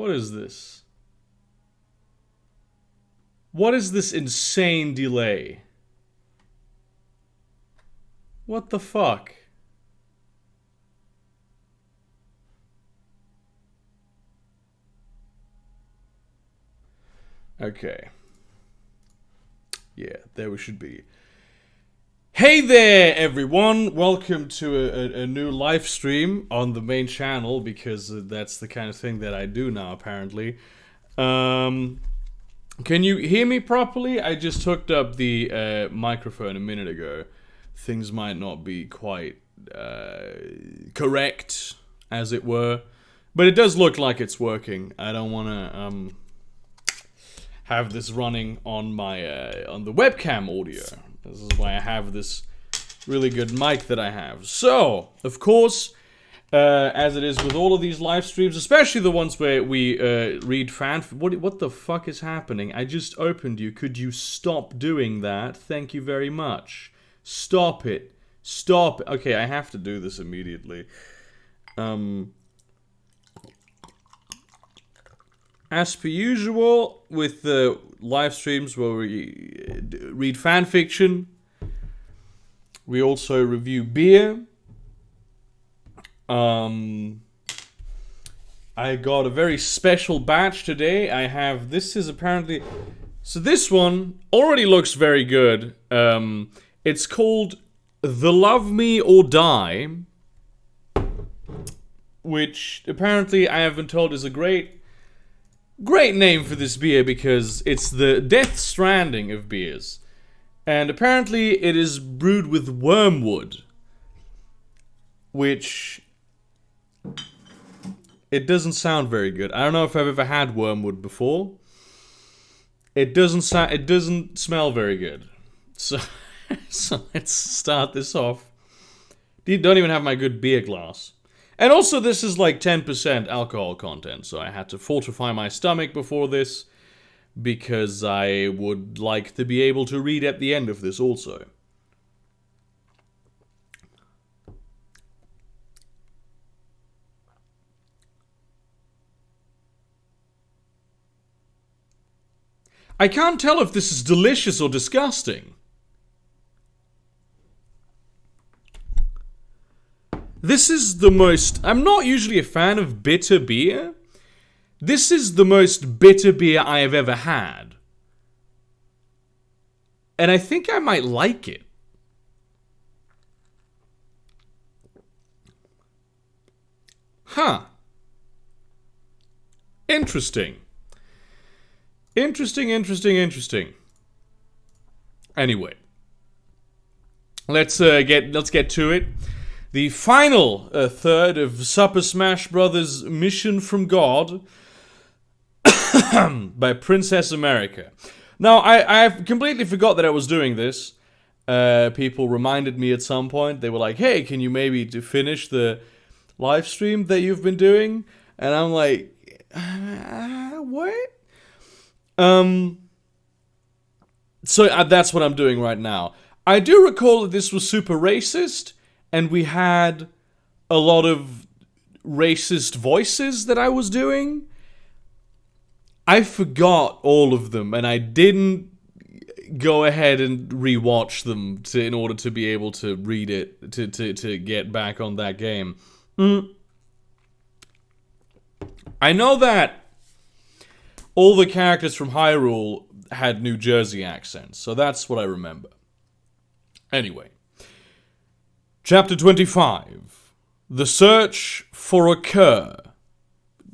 What is this? What is this insane delay? What the fuck? Okay. Yeah, there we should be. Hey there, everyone! Welcome to a new live stream on the main channel, because that's the kind of thing that I do now, apparently. Can you hear me properly? I just hooked up the microphone a minute ago. Things might not be quite correct, as it were. But it does look like it's working. I don't want to have this running on my on the webcam audio. This is why I have this really good mic that I have. So, of course, as it is with all of these live streams, especially the ones where we read fan... What the fuck is happening? I just opened you. Could you stop doing that? Thank you very much. Stop it. Stop it. Okay, I have to do this immediately. As per usual, with the live streams where we read fanfiction, we also review beer. I got a very special batch today. I have, this is apparently, so this one already looks very good. It's called The Love Me or Die, which apparently I have been told is a great name for this beer, because it's the Death Stranding of beers. And apparently it is brewed with wormwood, which it doesn't sound very good. I don't know if I've ever had wormwood before. It doesn't smell very good. So let's start this off. Don't even have my good beer glass. And also, this is like 10% alcohol content, so I had to fortify my stomach before this, because I would like to be able to read at the end of this also. I can't tell if this is delicious or disgusting. This is the most... I'm not usually a fan of bitter beer. This is the most bitter beer I have ever had. And I think I might like it. Huh. Interesting. Interesting. Anyway. Let's get to it. The final third of Super Smash Bros. Mission from God by Princess America. Now, I completely forgot that I was doing this. People reminded me at some point. They were like, hey, can you maybe finish the live stream that you've been doing? And I'm like, what? So that's what I'm doing right now. I do recall that this was super racist, and we had a lot of racist voices that I was doing. I forgot all of them, and I didn't go ahead and rewatch them in order to be able to read it, to get back on that game. I know that all the characters from Hyrule had New Jersey accents, so that's what I remember. Anyway. Chapter 25. The Search for a Cure.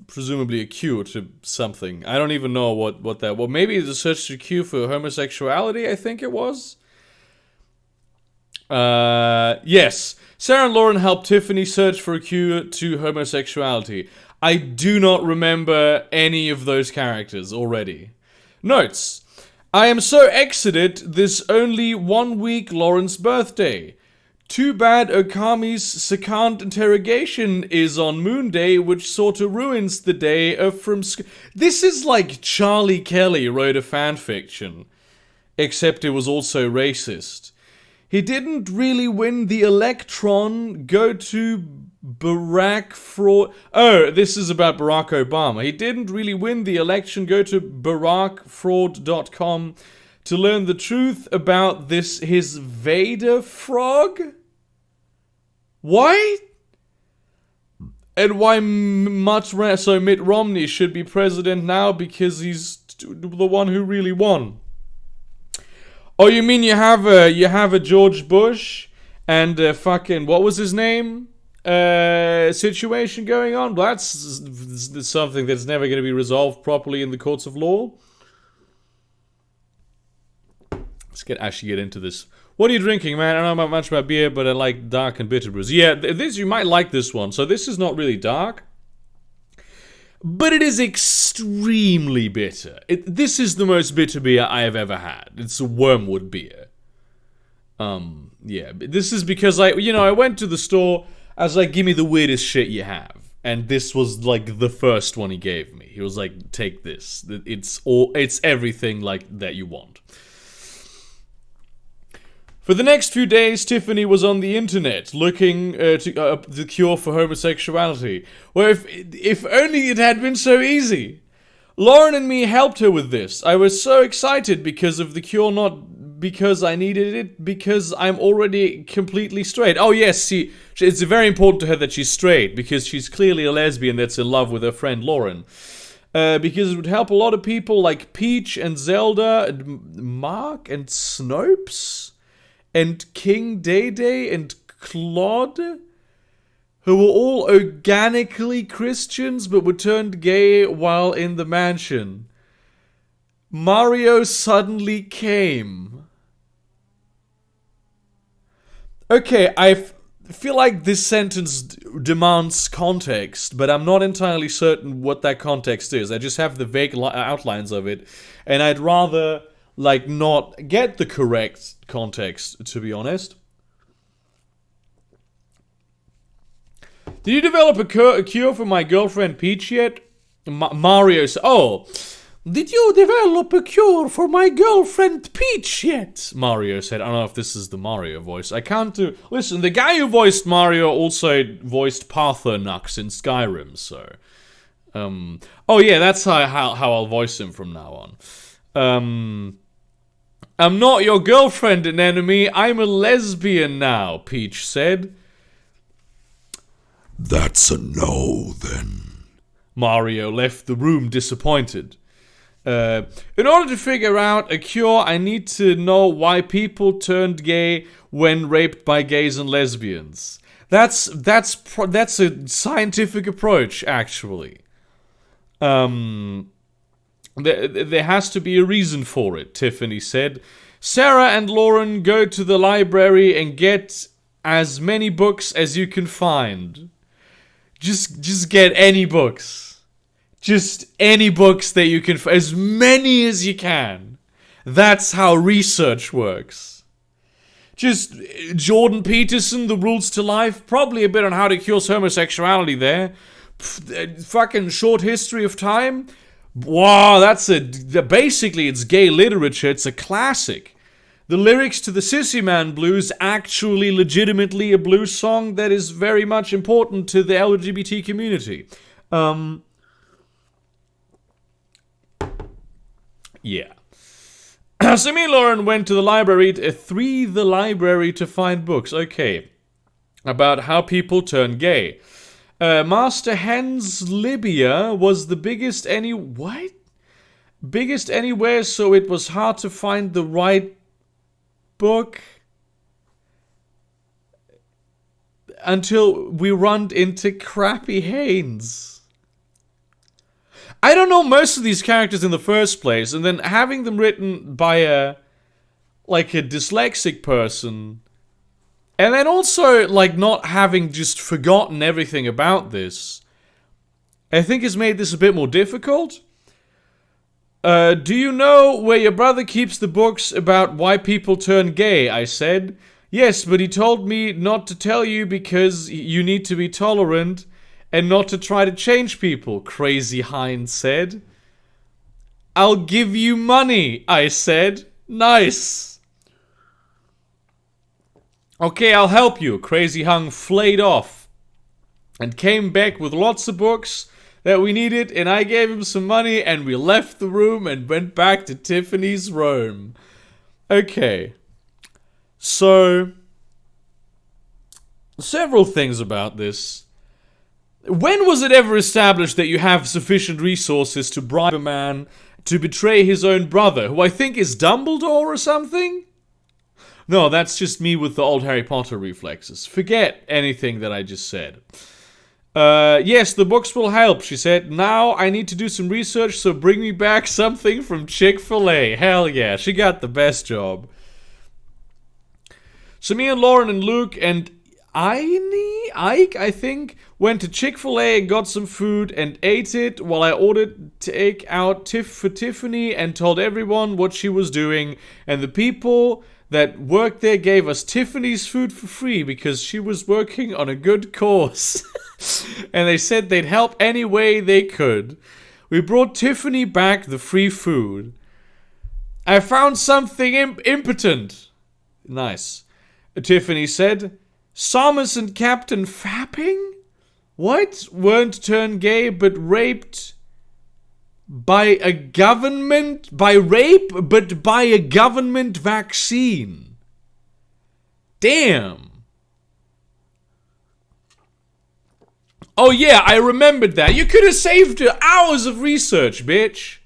Presumably a cure to something. I don't even know what that... Well, maybe the search for a cure for homosexuality, I think it was? Yes. Sarah and Lauren helped Tiffany search for a cure to homosexuality. I do not remember any of those characters already. Notes. I am so exited this only 1 week Lauren's birthday. Too bad Okami's second interrogation is on Moon Day, which sorta ruins the day of from... This is like Charlie Kelly wrote a fanfiction. Except it was also racist. He didn't really win the Electron, go to Barack fraud. Oh, this is about Barack Obama. He didn't really win the election. Go to barackfraud.com to learn the truth about his Vader frog. Why? And why so Mitt Romney should be president now because he's the one who really won. Oh, you mean you have a George Bush and fucking what was his name? Situation going on? Well, that's something that's never going to be resolved properly in the courts of law. Let's actually get into this. What are you drinking, man? I don't know much about beer, but I like dark and bitter brews. Yeah, you might like this one. So this is not really dark, but it is extremely bitter. This is the most bitter beer I have ever had. It's a wormwood beer. Yeah, this is because I went to the store. I was like, give me the weirdest shit you have. And this was like the first one he gave me. He was like, take this. It's everything like that you want. For the next few days, Tiffany was on the internet looking to the cure for homosexuality. Well, if only it had been so easy. Lauren and me helped her with this. I was so excited because of the cure, not because I needed it, because I'm already completely straight. Oh yes, it's very important to her that she's straight, because she's clearly a lesbian that's in love with her friend Lauren. Because it would help a lot of people like Peach and Zelda and Mark and Snopes and King Day and Claude, who were all organically Christians but were turned gay while in the mansion. Mario suddenly came. Okay, I feel like this sentence demands context, but I'm not entirely certain what that context is. I just have the vague outlines of it, and I'd rather, not get the correct context, to be honest. Did you develop a cure for my girlfriend Peach yet? Mario said, oh, did you develop a cure for my girlfriend Peach yet? Mario said. I don't know if this is the Mario voice. I can't do... Listen, the guy who voiced Mario also voiced Parthonux in Skyrim, so... Oh yeah, that's how I'll voice him from now on. I'm not your girlfriend and enemy, I'm a lesbian now, Peach said. That's a no, then. Mario left the room disappointed. In order to figure out a cure, I need to know why people turned gay when raped by gays and lesbians. That's a scientific approach, actually. There has to be a reason for it, Tiffany said. Sarah and Lauren go to the library and get as many books as you can find. Just get any books. Just any books that you can find. As many as you can. That's how research works. Just Jordan Peterson, The Rules to Life. Probably a bit on how to cure homosexuality there. Fucking Short History of Time. Wow, basically it's gay literature. It's a classic. The lyrics to the Sissy Man Blues actually legitimately a blues song that is very much important to the LGBT community. Yeah. So me and Lauren went to the library, the library to find books. Okay. About how people turn gay. Master Hen's Libya was the biggest biggest anywhere, so it was hard to find the right book until we run into Crappy Haynes. I don't know most of these characters in the first place, and then having them written by a dyslexic person, and then also not having just forgotten everything about this, I think has made this a bit more difficult. Do you know where your brother keeps the books about why people turn gay? I said. Yes, but he told me not to tell you because you need to be tolerant and not to try to change people, Crazy Hines said. I'll give you money, I said. Nice. Okay, I'll help you. Crazy Hung flayed off. and came back with lots of books that we needed, and I gave him some money, and we left the room and went back to Tiffany's room. Okay. So, several things about this. When was it ever established that you have sufficient resources to bribe a man to betray his own brother, who I think is Dumbledore or something? No, that's just me with the old Harry Potter reflexes. Forget anything that I just said. Yes, the books will help, she said. Now I need to do some research, so bring me back something from Chick-fil-A. Hell yeah, she got the best job. So me and Lauren and Luke and Ike, I think, went to Chick-fil-A and got some food and ate it while I ordered take-out for Tiffany and told everyone what she was doing. And the people that worked there gave us Tiffany's food for free because she was working on a good cause. And they said they'd help any way they could. We brought Tiffany back the free food. I found something impotent. Nice. Tiffany said, Samus and Captain Fapping? What? Weren't turned gay but raped by a government... By rape, but by a government vaccine. Damn. Oh yeah, I remembered that. You could have saved hours of research, bitch.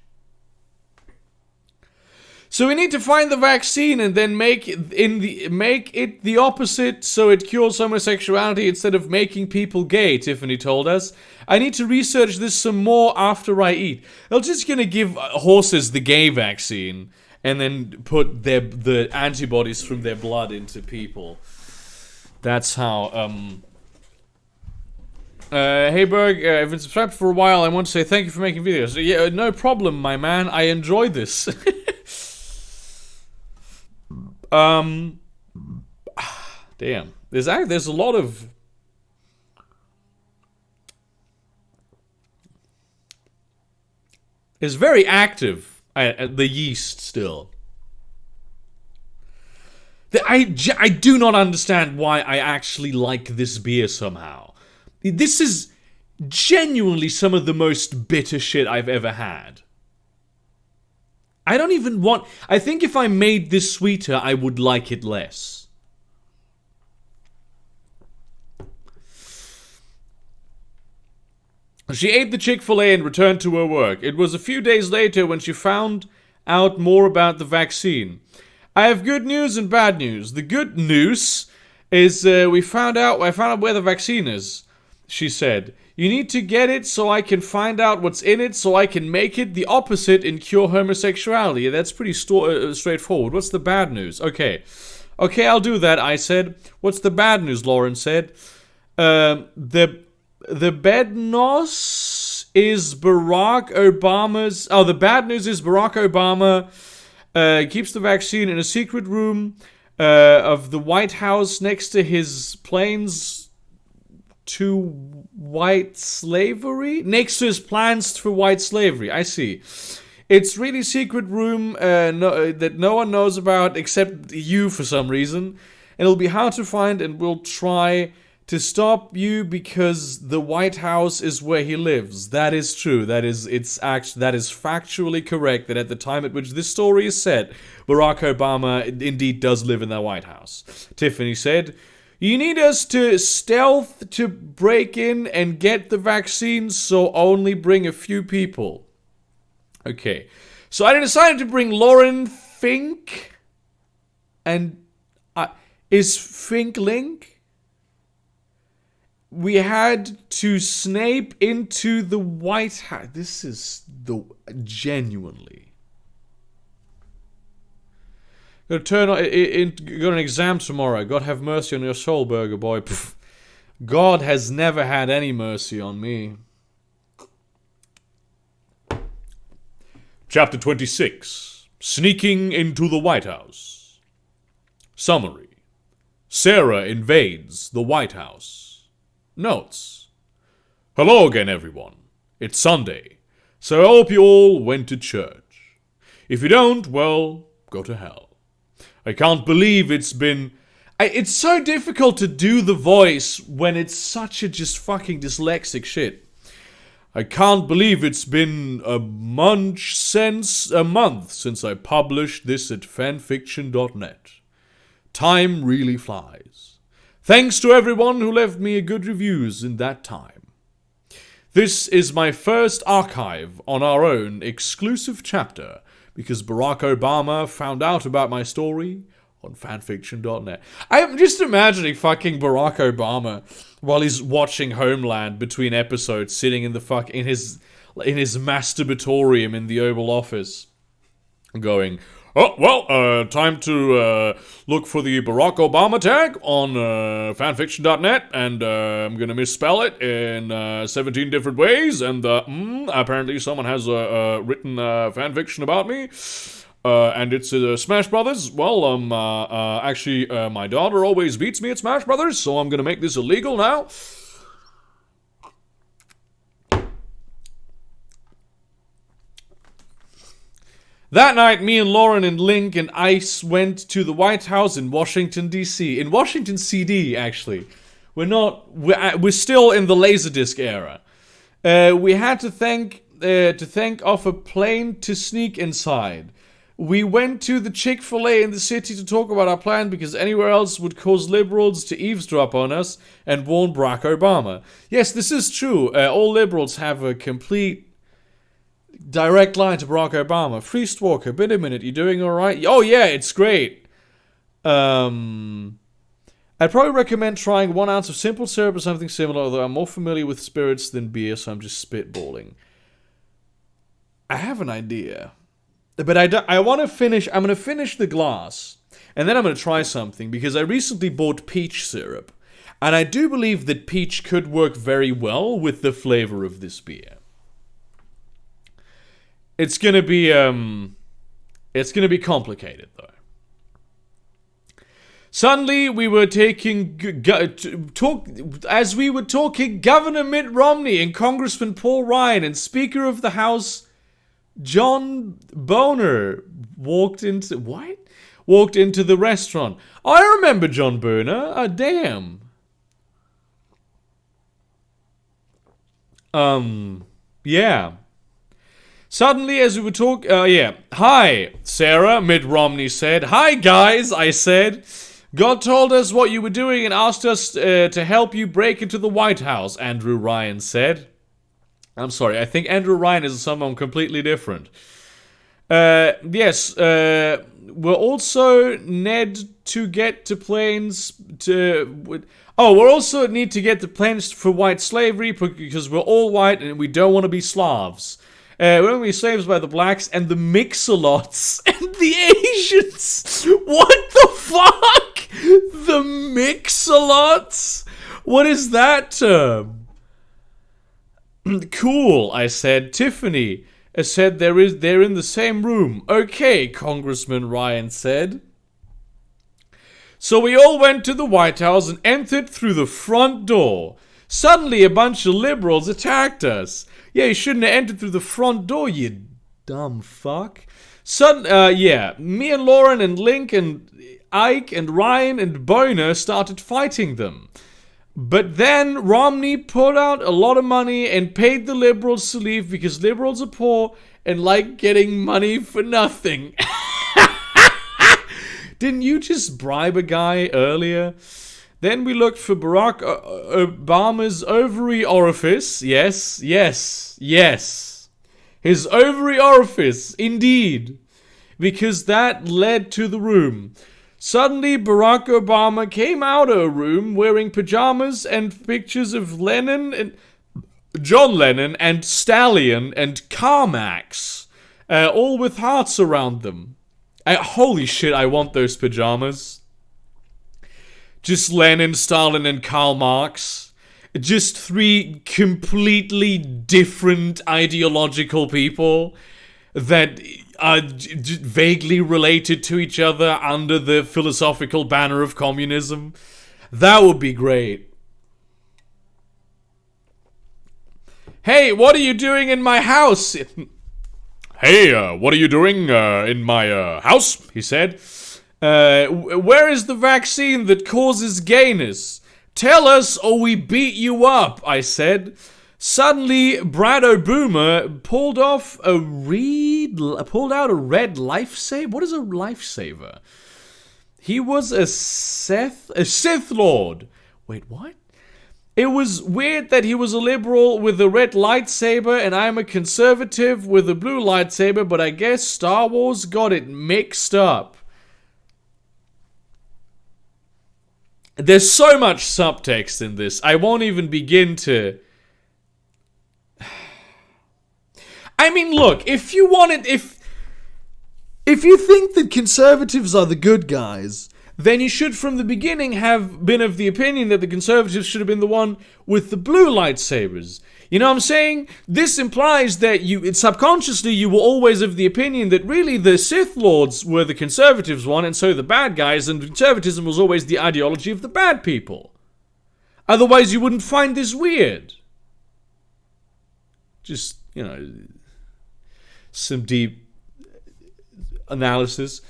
So we need to find the vaccine and then make it the opposite so it cures homosexuality instead of making people gay, Tiffany told us. I need to research this some more after I eat. They're just gonna give horses the gay vaccine and then put the antibodies from their blood into people. That's how, hey Berg, I've been subscribed for a while. I want to say thank you for making videos. Yeah, no problem, my man. I enjoy this. Damn. There's a lot of... It's very active, the yeast still. I do not understand why I actually like this beer somehow. This is genuinely some of the most bitter shit I've ever had. I don't even want... I think if I made this sweeter, I would like it less. She ate the Chick-fil-A and returned to her work. It was a few days later when she found out more about the vaccine. I have good news and bad news. The good news is I found out where the vaccine is, she said. You need to get it so I can find out what's in it so I can make it the opposite and cure homosexuality. That's pretty straightforward. What's the bad news? Okay, I'll do that, I said. What's the bad news, Lauren said. The bednos is Barack Obama's... Oh, the bad news is Barack Obama keeps the vaccine in a secret room of the White House next to his planes to white slavery? Next to his plans for white slavery. I see. It's really secret room that no one knows about except you for some reason. And it'll be hard to find, and we'll try to stop you because the White House is where he lives. That is true. That is factually correct that at the time at which this story is set, Barack Obama indeed does live in the White House. Tiffany said, you need us to stealth to break in and get the vaccine, so only bring a few people. Okay. So I decided to bring Lauren Fink. And is Fink Link? We had to snape into the White House. This is genuinely... Got an exam tomorrow. God have mercy on your soul, Burger Boy. Pff. God has never had any mercy on me. Chapter 26. Sneaking into the White House. Summary. Sarah invades the White House. Notes. Hello again, everyone. It's Sunday, so I hope you all went to church. If you don't, well, go to hell. I can't believe it's been... It's so difficult to do the voice when it's such a just fucking dyslexic shit. I can't believe it's been a month since I published this at fanfiction.net. Time really flies. Thanks to everyone who left me good reviews in that time. This is my first archive on our own exclusive chapter because Barack Obama found out about my story on fanfiction.net. I'm just imagining fucking Barack Obama while he's watching Homeland between episodes, sitting in the in his masturbatorium in the Oval Office, going, "Oh, well, time to look for the Barack Obama tag on fanfiction.net, and I'm gonna misspell it in 17 different ways, and apparently someone has written fanfiction about me. And it's Smash Brothers. Well, actually, my daughter always beats me at Smash Brothers, so I'm gonna make this illegal now." That night, me and Lauren and Link and Ice went to the White House in Washington, D.C. In Washington, C.D., actually. We're still in the Laserdisc era. We had to thank off a plane to sneak inside. We went to the Chick-fil-A in the city to talk about our plan because anywhere else would cause liberals to eavesdrop on us and warn Barack Obama. Yes, this is true. All liberals have a complete direct line to Barack Obama. Priest Walker, been a minute, you doing alright? Oh yeah, it's great. I'd probably recommend trying 1 ounce of simple syrup or something similar, although I'm more familiar with spirits than beer, so I'm just spitballing. I have an idea. But I want to finish, I'm going to finish the glass, and then I'm going to try something, because I recently bought peach syrup, and I do believe that peach could work very well with the flavor of this beer. It's going to be complicated, though. Suddenly, we were talking, Governor Mitt Romney and Congressman Paul Ryan and Speaker of the House John Boehner walked into the restaurant. I remember John Boehner. Damn. Yeah. Suddenly, as we were talking, "Hi, Sarah," Mitt Romney said. "Hi, guys," I said. "God told us what you were doing and asked us to help you break into the White House," Andrew Ryan said. I'm sorry, I think Andrew Ryan is someone completely different. Yes, we're also need to get to planes to... we also need to get to planes for white slavery because we're all white and we don't want to be Slavs. We don't want to be slaves by the blacks and the Mix-a-Lots and the Asians. What the fuck? The Mix-a-Lots? What is that term? Cool, I said. Tiffany said they're in the same room. Okay, Congressman Ryan said. So we all went to the White House and entered through the front door. Suddenly a bunch of liberals attacked us. Yeah, you shouldn't have entered through the front door, you dumb fuck. Me and Lauren and Link and Ike and Ryan and Boehner started fighting them. But then Romney put out a lot of money and paid the liberals to leave because liberals are poor and like getting money for nothing. Didn't you just bribe a guy earlier? Then we looked for Barack Obama's ovary orifice. Yes. His ovary orifice, indeed. Because that led to the room. Suddenly, Barack Obama came out of a room wearing pajamas and pictures of John Lennon and Stallion and Carmax, all with hearts around them. Holy shit, I want those pajamas. Just Lenin, Stalin, and Karl Marx. Just three completely different ideological people that are vaguely related to each other under the philosophical banner of communism. That would be great. Hey, what are you doing in my house? Hey, what are you doing in my house? He said. Where is the vaccine that causes gayness? Tell us or we beat you up, I said. Suddenly, Brad O'Boomer pulled out a red lifesaver. What is a lifesaver? He was a Sith Lord. Wait, what? It was weird that he was a liberal with a red lightsaber and I'm a conservative with a blue lightsaber, but I guess Star Wars got it mixed up. There's so much subtext in this. I won't even begin to... I mean, look, if you wanted... If you think that conservatives are the good guys, then you should from the beginning have been of the opinion that the conservatives should have been the one with the blue lightsabers. You know what I'm saying? This implies that subconsciously you were always of the opinion that really the Sith Lords were the conservatives one and so the bad guys, and conservatism was always the ideology of the bad people. Otherwise you wouldn't find this weird. Just, some deep analysis.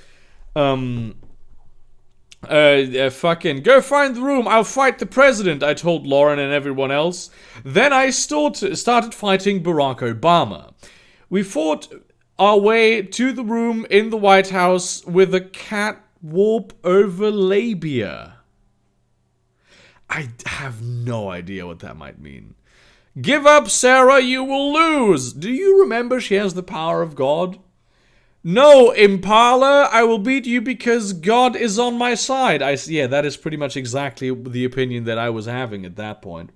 Fucking go find the room. I'll fight the president, I told Lauren and everyone else. Then I started fighting Barack Obama. We fought our way to the room in the White House with a cat warp over labia. I have no idea what that might mean. Give up, Sarah, you will lose. Do you remember she has the power of God? No, Impala, I will beat you because God is on my side. Yeah, that is pretty much exactly the opinion that I was having at that point.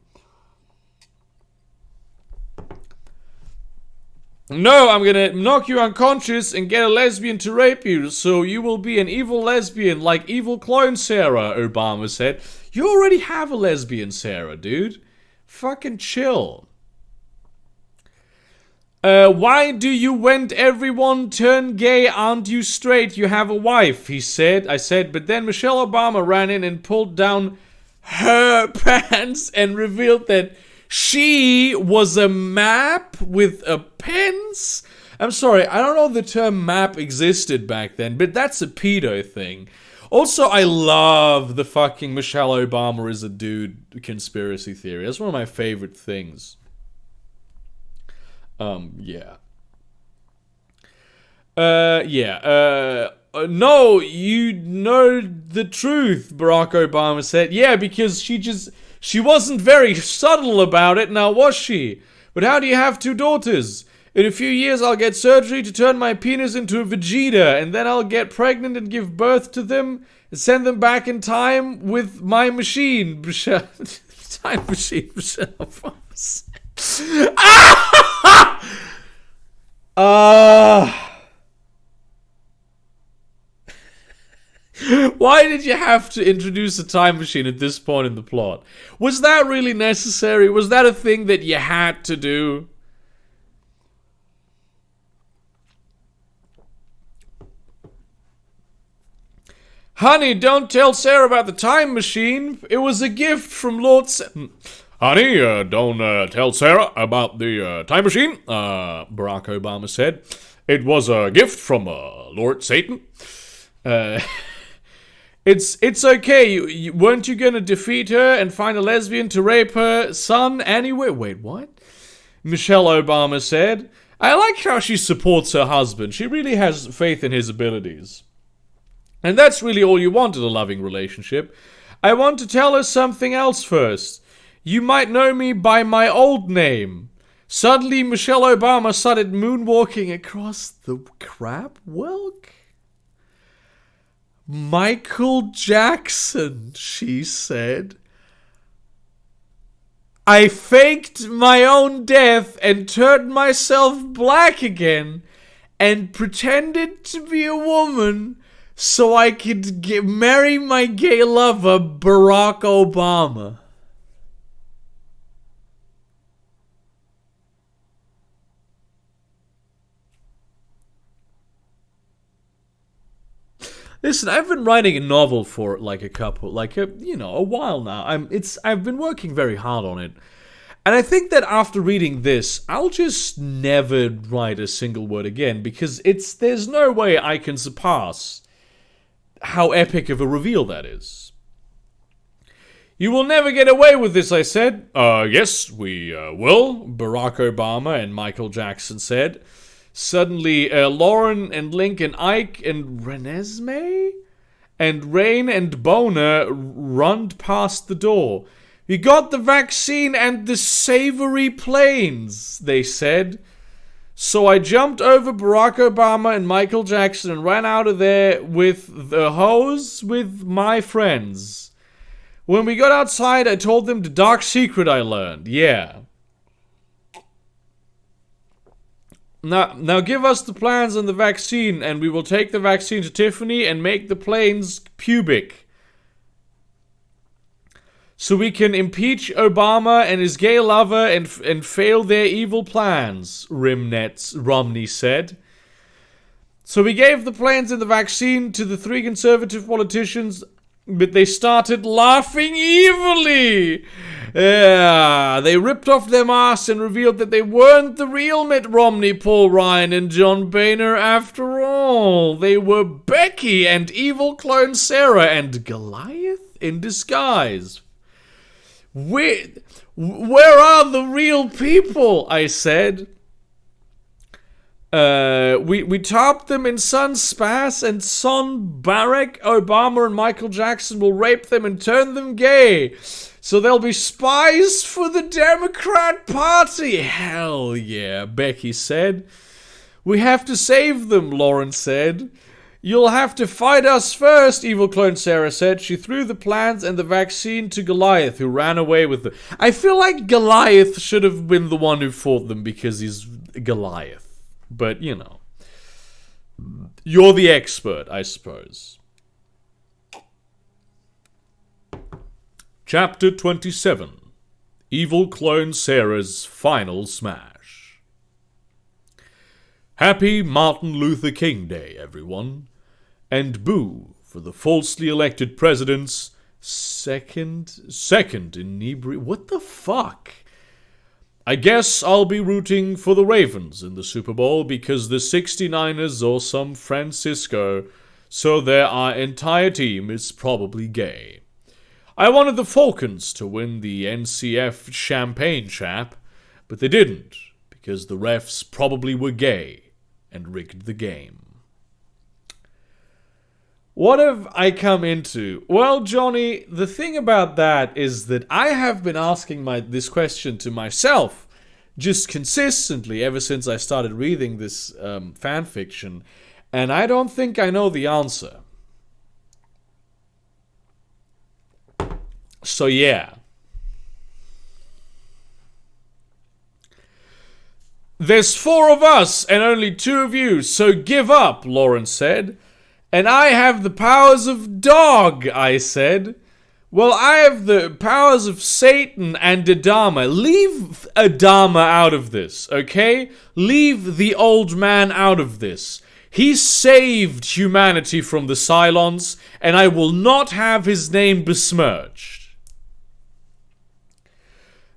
No, I'm gonna knock you unconscious and get a lesbian to rape you, so you will be an evil lesbian like evil clone Sarah, Obama said. You already have a lesbian, Sarah, dude. Fucking chill. Why do you when everyone turn gay? Aren't you straight? You have a wife, he said. I said, but then Michelle Obama ran in and pulled down her pants and revealed that she was a map with a pence. I'm sorry, I don't know if the term map existed back then, but that's a pedo thing. Also, I love the fucking Michelle Obama is a dude conspiracy theory. That's one of my favorite things. Yeah. No, you know the truth, Barack Obama said. Yeah, because she wasn't very subtle about it, now was she? But how do you have two daughters? In a few years, I'll get surgery to turn my penis into a Vegeta, and then I'll get pregnant and give birth to them, and send them back in time with my machine. Time machine, Michelle Obama said. Why did you have to introduce a time machine at this point in the plot? Was that really necessary? Was that a thing that you had to do? Honey, don't tell Sarah about the time machine. It was a gift from Lord Honey, don't tell Sarah about the time machine, Barack Obama said. It was a gift from Lord Satan. It's okay. Weren't you gonna defeat her and find a lesbian to rape her son anyway? Wait, what? Michelle Obama said. I like how she supports her husband. She really has faith in his abilities. And that's really all you want in a loving relationship. I want to tell her something else first. You might know me by my old name. Suddenly, Michelle Obama started moonwalking across the crab walk. Michael Jackson, she said. I faked my own death and turned myself black again and pretended to be a woman so I could marry my gay lover, Barack Obama. Listen, I've been writing a novel for a while now. I've been working very hard on it. And I think that after reading this, I'll just never write a single word again because there's no way I can surpass how epic of a reveal that is. You will never get away with this, I said. Yes, we will, Barack Obama and Michael Jackson said. Suddenly, Lauren and Link and Ike and Renesmee and Rain and Boner runned past the door. We got the vaccine and the savory planes, they said. So I jumped over Barack Obama and Michael Jackson and ran out of there with the hose with my friends. When we got outside, I told them the dark secret I learned. Yeah. Now give us the plans on the vaccine, and we will take the vaccine to Tiffany and make the planes pubic. So we can impeach Obama and his gay lover and fail their evil plans, Romney said. So we gave the plans and the vaccine to the 3 conservative politicians, but they started laughing evilly. Yeah, they ripped off their masks and revealed that they weren't the real Mitt Romney, Paul Ryan, and John Boehner after all. They were Becky and evil clone Sarah and Goliath in disguise. Where are the real people? I said. We topped them in Son Spas and Son Barack Obama and Michael Jackson will rape them and turn them gay. So they'll be spies for the Democrat Party. Hell yeah, Becky said. We have to save them, Lauren said. You'll have to fight us first, evil clone Sarah said. She threw the plans and the vaccine to Goliath, who ran away with them. I feel like Goliath should have been the one who fought them because he's Goliath. But, you know. You're the expert, I suppose. Chapter 27. Evil Clone Sarah's Final Smash. Happy Martin Luther King Day, everyone. And boo for the falsely elected president's second inebriate... What the fuck? I guess I'll be rooting for the Ravens in the Super Bowl because the 69ers or some Francisco, so their entire team is probably gay. I wanted the Falcons to win the NCF Champagne Chap, but they didn't because the refs probably were gay and rigged the game. What have I come into? Well, Johnny, the thing about that is that I have been asking this question to myself just consistently ever since I started reading this fanfiction, and I don't think I know the answer. So yeah. There's 4 of us and only 2 of you, so give up, Lauren said. And I have the powers of dog, I said. Well, I have the powers of Satan and Adama. Leave Adama out of this, okay? Leave the old man out of this. He saved humanity from the Cylons, and I will not have his name besmirched.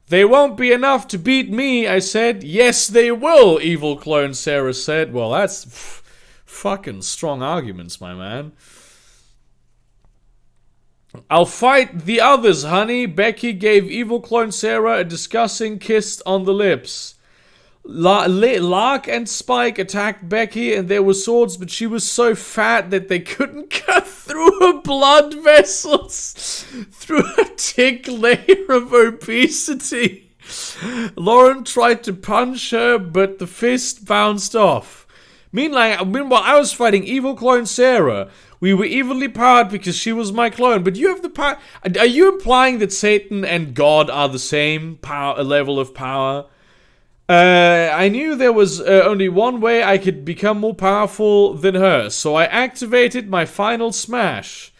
They won't be enough to beat me, I said. Yes, they will, evil clone Sarah said. Well, that's... fucking strong arguments, my man. I'll fight the others, honey. Becky gave evil clone Sarah a disgusting kiss on the lips. Lark and Spike attacked Becky and there were swords, but she was so fat that they couldn't cut through her blood vessels through a thick layer of obesity. Lauren tried to punch her, but the fist bounced off. Meanwhile, I was fighting evil clone Sarah. We were evilly powered because she was my clone. But you have the power. Are you implying that Satan and God are the same level of power? I knew there was only one way I could become more powerful than her, so I activated my final smash.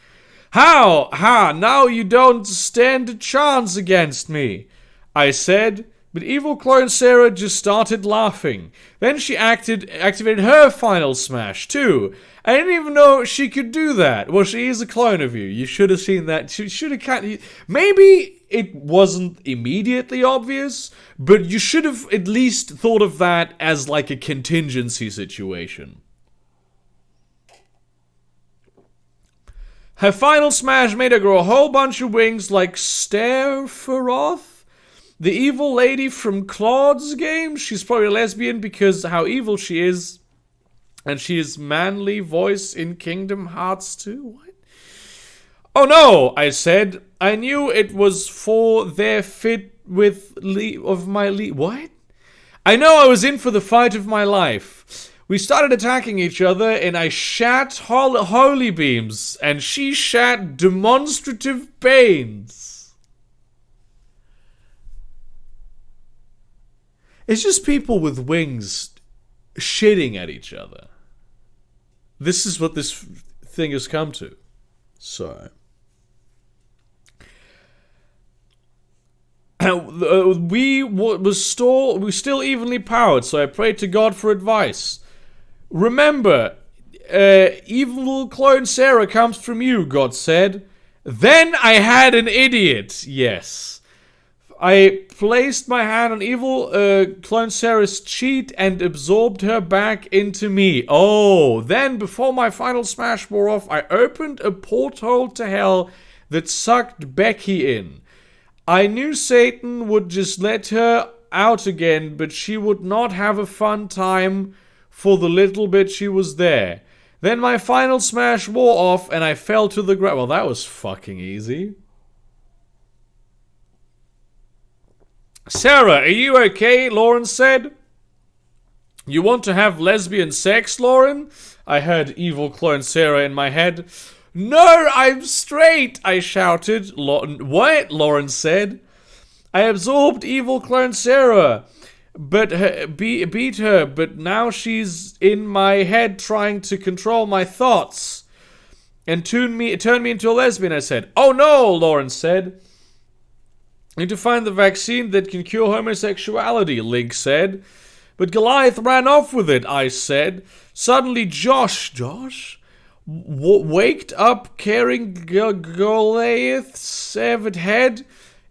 How? Ha! Now you don't stand a chance against me, I said. But evil clone Sarah just started laughing. Then she activated her final smash, too. I didn't even know she could do that. Well, she is a clone of you. You should have seen that. She should have... Maybe it wasn't immediately obvious, but you should have at least thought of that as like a contingency situation. Her final smash made her grow a whole bunch of wings like Starfaroth, the evil lady from Claude's game. She's probably a lesbian because how evil she is. And she is manly voice in Kingdom Hearts 2. What? Oh no, I said. I knew it was for their fit with What? I know I was in for the fight of my life. We started attacking each other, and I shat holy beams, and she shat demonstrative pains. It's just people with wings shitting at each other. This is what this thing has come to. So... we still evenly powered, so I prayed to God for advice. Remember, evil clone Sarah comes from you, God said. Then I had an idiot, yes. I placed my hand on evil clone Sarah's cheek and absorbed her back into me. Oh, then before my final smash wore off, I opened a porthole to hell that sucked Becky in. I knew Satan would just let her out again, but she would not have a fun time for the little bit she was there. Then my final smash wore off and I fell to the ground. Well, that was fucking easy. Sarah, are you okay? Lauren said. You want to have lesbian sex, Lauren? I heard evil clone Sarah in my head. No, I'm straight, I shouted. What? Lauren said. I absorbed evil clone Sarah, but beat her, but now she's in my head trying to control my thoughts and turn me into a lesbian, I said. Oh no, Lauren said. I need to find the vaccine that can cure homosexuality, Link said. But Goliath ran off with it, I said. Suddenly Josh, waked up carrying Goliath's severed head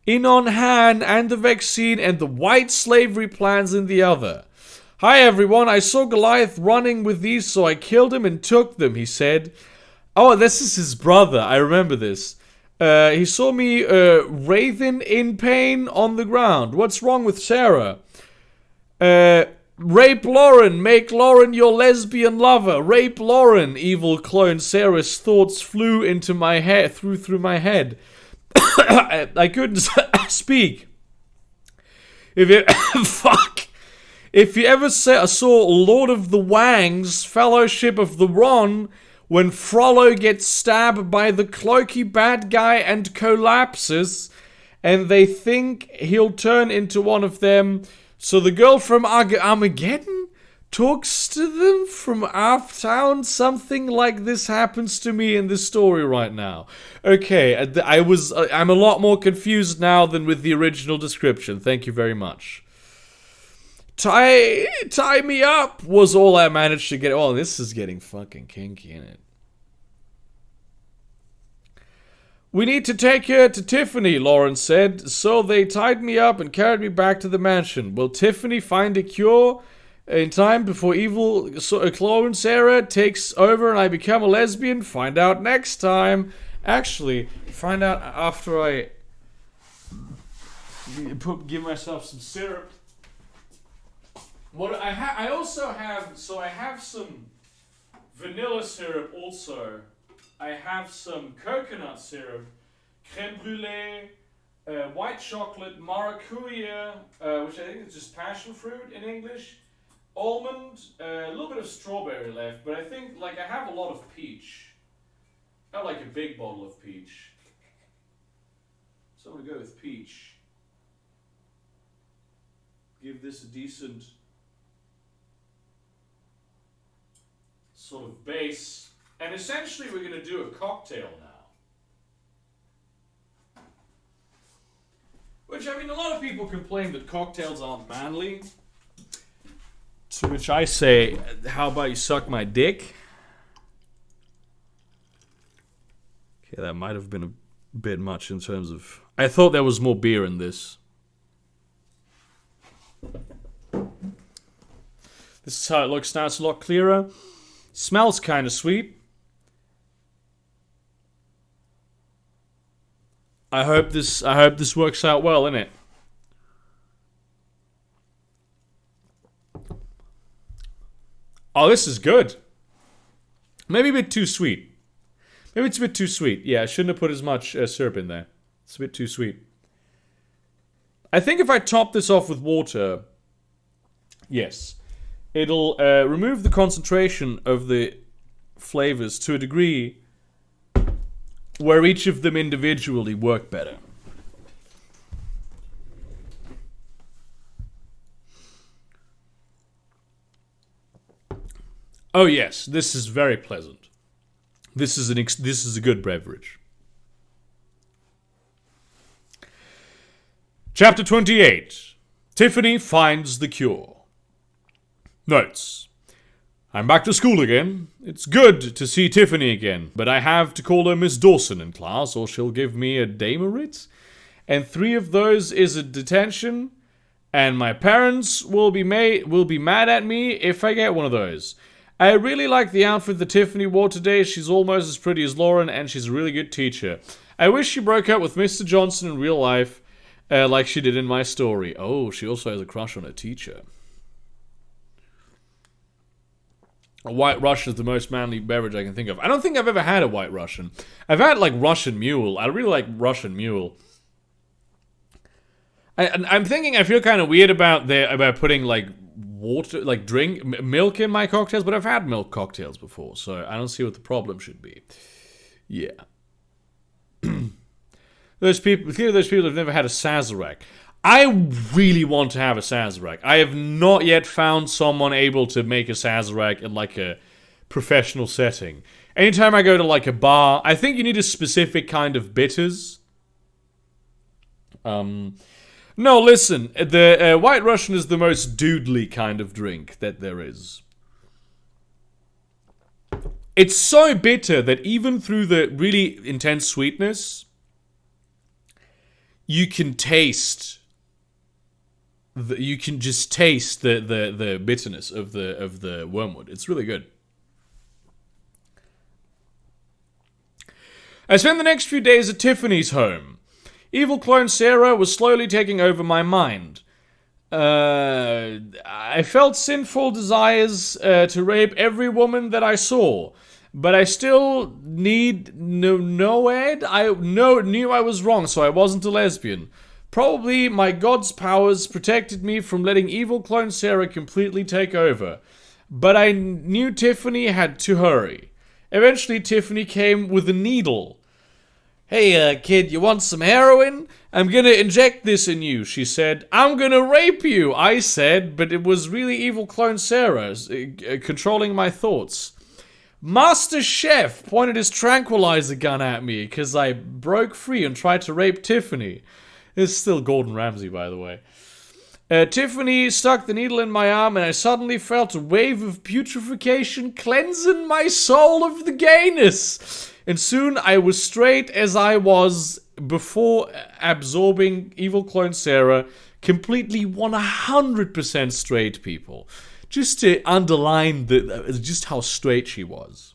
in on hand and the vaccine and the white slavery plans in the other. Hi everyone, I saw Goliath running with these so I killed him and took them, he said. Oh, this is his brother, I remember this. He saw me writhing in pain on the ground. What's wrong with Sarah? Rape Lauren, make Lauren your lesbian lover. Rape Lauren, evil clone Sarah's thoughts flew into my head, through my head. I couldn't speak. If you ever saw Lord of the Wangs, Fellowship of the Ron, when Frollo gets stabbed by the cloaky bad guy and collapses, and they think he'll turn into one of them. So the girl from Armageddon talks to them from Town. Something like this happens to me in this story right now. Okay, I'm a lot more confused now than with the original description. Thank you very much. Tie me up was all I managed to get. Oh, this is getting fucking kinky, isn't it? We need to take her to Tiffany, Lauren said. So they tied me up and carried me back to the mansion. Will Tiffany find a cure in time before evil clone Sarah takes over and I become a lesbian? Find out next time. Actually, find out after I give myself some syrup. What I also have, so I have some vanilla syrup also. I have some coconut syrup, creme brulee, white chocolate, maracuja, which I think is just passion fruit in English, almond, a little bit of strawberry left, but I think I have a lot of peach. Not like a big bottle of peach. So I'm going to go with peach. Give this a decent sort of base. And essentially we're going to do a cocktail now. Which, I mean, a lot of people complain that cocktails aren't manly. To which I say, how about you suck my dick? Okay, that might have been a bit much in terms of... I thought there was more beer in this. This is how it looks now. It's a lot clearer. Smells kind of sweet. I hope this works out well, innit? Oh, this is good. Maybe a bit too sweet. Maybe it's a bit too sweet. Yeah, I shouldn't have put as much syrup in there. It's a bit too sweet. I think if I top this off with water, yes, it'll remove the concentration of the flavors to a degree where each of them individually work better. Oh yes, this is very pleasant. This is a good beverage. Chapter 28. Tiffany finds the cure. Notes. I'm back to school again. It's good to see Tiffany again, but I have to call her Miss Dawson in class or she'll give me a demerit. And 3 of those is a detention, and my parents will be mad at me if I get one of those. I really like the outfit that Tiffany wore today. She's almost as pretty as Lauren, and she's a really good teacher. I wish she broke up with Mr. Johnson in real life, like she did in my story. Oh, she also has a crush on her teacher. A White Russian is the most manly beverage I can think of. I don't think I've ever had a White Russian. I've had, like, Russian Mule. I really like Russian Mule. I'm thinking I feel kind of weird about putting, like, water, like, milk in my cocktails, but I've had milk cocktails before, so I don't see what the problem should be. Yeah. Those people have never had a Sazerac. I really want to have a Sazerac. I have not yet found someone able to make a Sazerac in, like, a professional setting. Anytime I go to, like, a bar, I think you need a specific kind of bitters. No, listen, the White Russian is the most doodly kind of drink that there is. It's so bitter that even through the really intense sweetness, you can taste. You can just taste the bitterness of the wormwood. It's really good. I spent the next few days at Tiffany's home. Evil clone Sarah was slowly taking over my mind. I felt sinful desires to rape every woman that I saw, but I still knew I was wrong, so I wasn't a lesbian. Probably my god's powers protected me from letting evil clone Sarah completely take over, but I knew Tiffany had to hurry. Eventually, Tiffany came with a needle. Hey, kid, you want some heroin? I'm gonna inject this in you, she said. I'm gonna rape you, I said, but it was really evil clone Sarah controlling my thoughts. Master Chef pointed his tranquilizer gun at me because I broke free and tried to rape Tiffany. It's still Gordon Ramsay, by the way. Tiffany stuck the needle in my arm and I suddenly felt a wave of putrefaction cleansing my soul of the gayness. And soon I was straight as I was before absorbing evil clone Sarah. Completely 100% straight, people. Just to underline just how straight she was.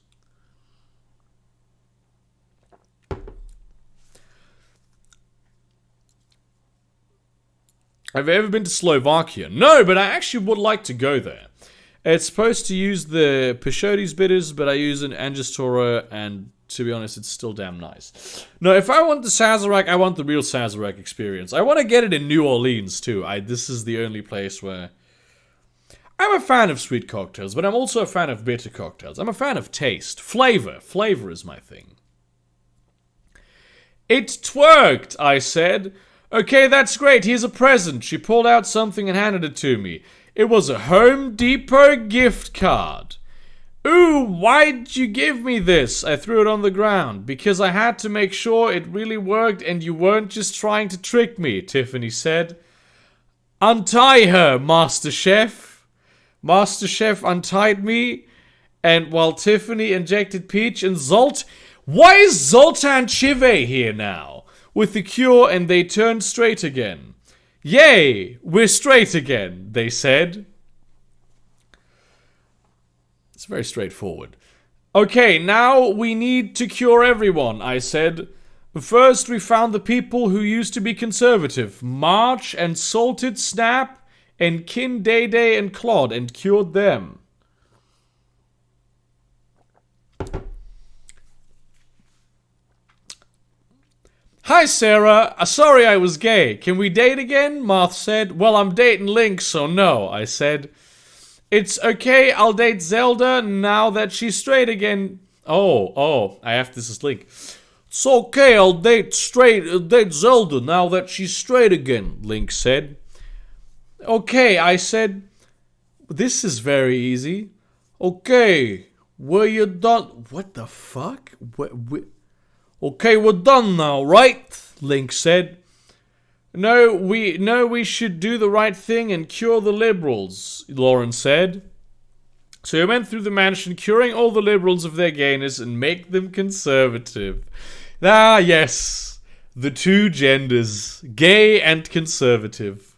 Have you ever been to Slovakia? No, but I actually would like to go there. It's supposed to use the Peixotes bitters, but I use an Angostura, and to be honest, it's still damn nice. No, if I want the Sazerac, I want the real Sazerac experience. I want to get it in New Orleans, too. This is the only place where... I'm a fan of sweet cocktails, but I'm also a fan of bitter cocktails. I'm a fan of taste. Flavor. Flavor is my thing. It twerked, I said. Okay, that's great. Here's a present. She pulled out something and handed it to me. It was a Home Depot gift card. Ooh, why'd you give me this? I threw it on the ground. Because I had to make sure it really worked and you weren't just trying to trick me, Tiffany said. Untie her, Master Chef. Master Chef untied me, and while Tiffany injected Peach and Zolt... Why is Zoltan Chive here now? With the cure, and they turned straight again. Yay, we're straight again, they said. It's very straightforward. Okay, now we need to cure everyone, I said. First, we found the people who used to be conservative. March and Salted Snap and Kin Day Day and Claude, and cured them. Hi, Sarah. Sorry I was gay. Can we date again? Marth said. Well, I'm dating Link, so no, I said. It's okay, I'll date Zelda now that she's straight again. Oh, this is Link. It's okay, I'll date Zelda now that she's straight again, Link said. Okay, I said. This is very easy. Okay, were you done? What the fuck? Okay, we're done now, right? Link said. No, we should do the right thing and cure the liberals, Lauren said. So he went through the mansion, curing all the liberals of their gayness and make them conservative. Ah, yes. The two genders. Gay and conservative.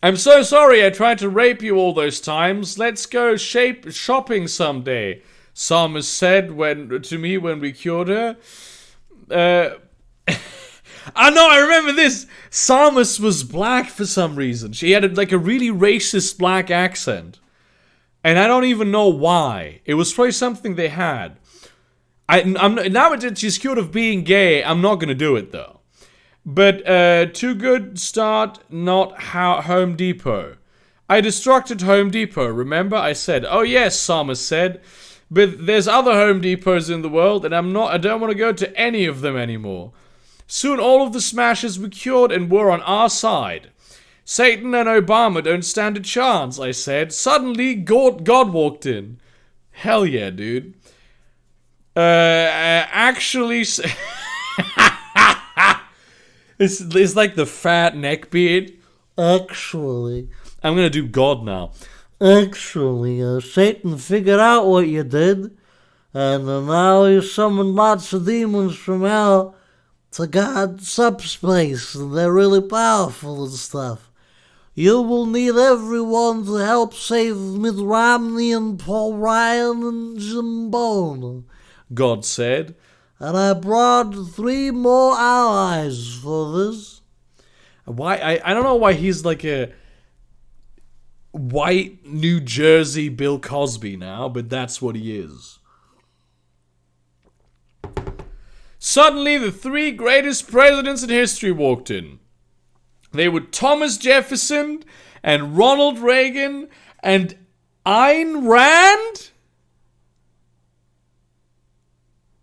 I'm so sorry I tried to rape you all those times. Let's go shopping someday, Samus said to me when we cured her. I remember this. Samus was black for some reason. She had a really racist black accent. And I don't even know why. It was probably something they had. Now that she's cured of being gay, I'm not going to do it though. But Too Good Start Not Home Depot. I destructed Home Depot, remember? I said, oh yes, Samus said. But there's other Home Depots in the world, and I don't want to go to any of them anymore. Soon all of the smashes were cured and were on our side. Satan and Obama don't stand a chance, I said. Suddenly, God walked in. Hell yeah, dude. Actually... It's like the fat neck beard. Actually... I'm gonna do God now. Actually, Satan figured out what you did. And now he summoned lots of demons from hell to guard subspace. And they're really powerful and stuff. You will need everyone to help save Mitt Romney and Paul Ryan and Jim Bono, God said. And I brought 3 more allies for this. Why? I don't know why he's like a white New Jersey Bill Cosby now, but that's what he is. Suddenly, the 3 greatest presidents in history walked in. They were Thomas Jefferson and Ronald Reagan and Ayn Rand?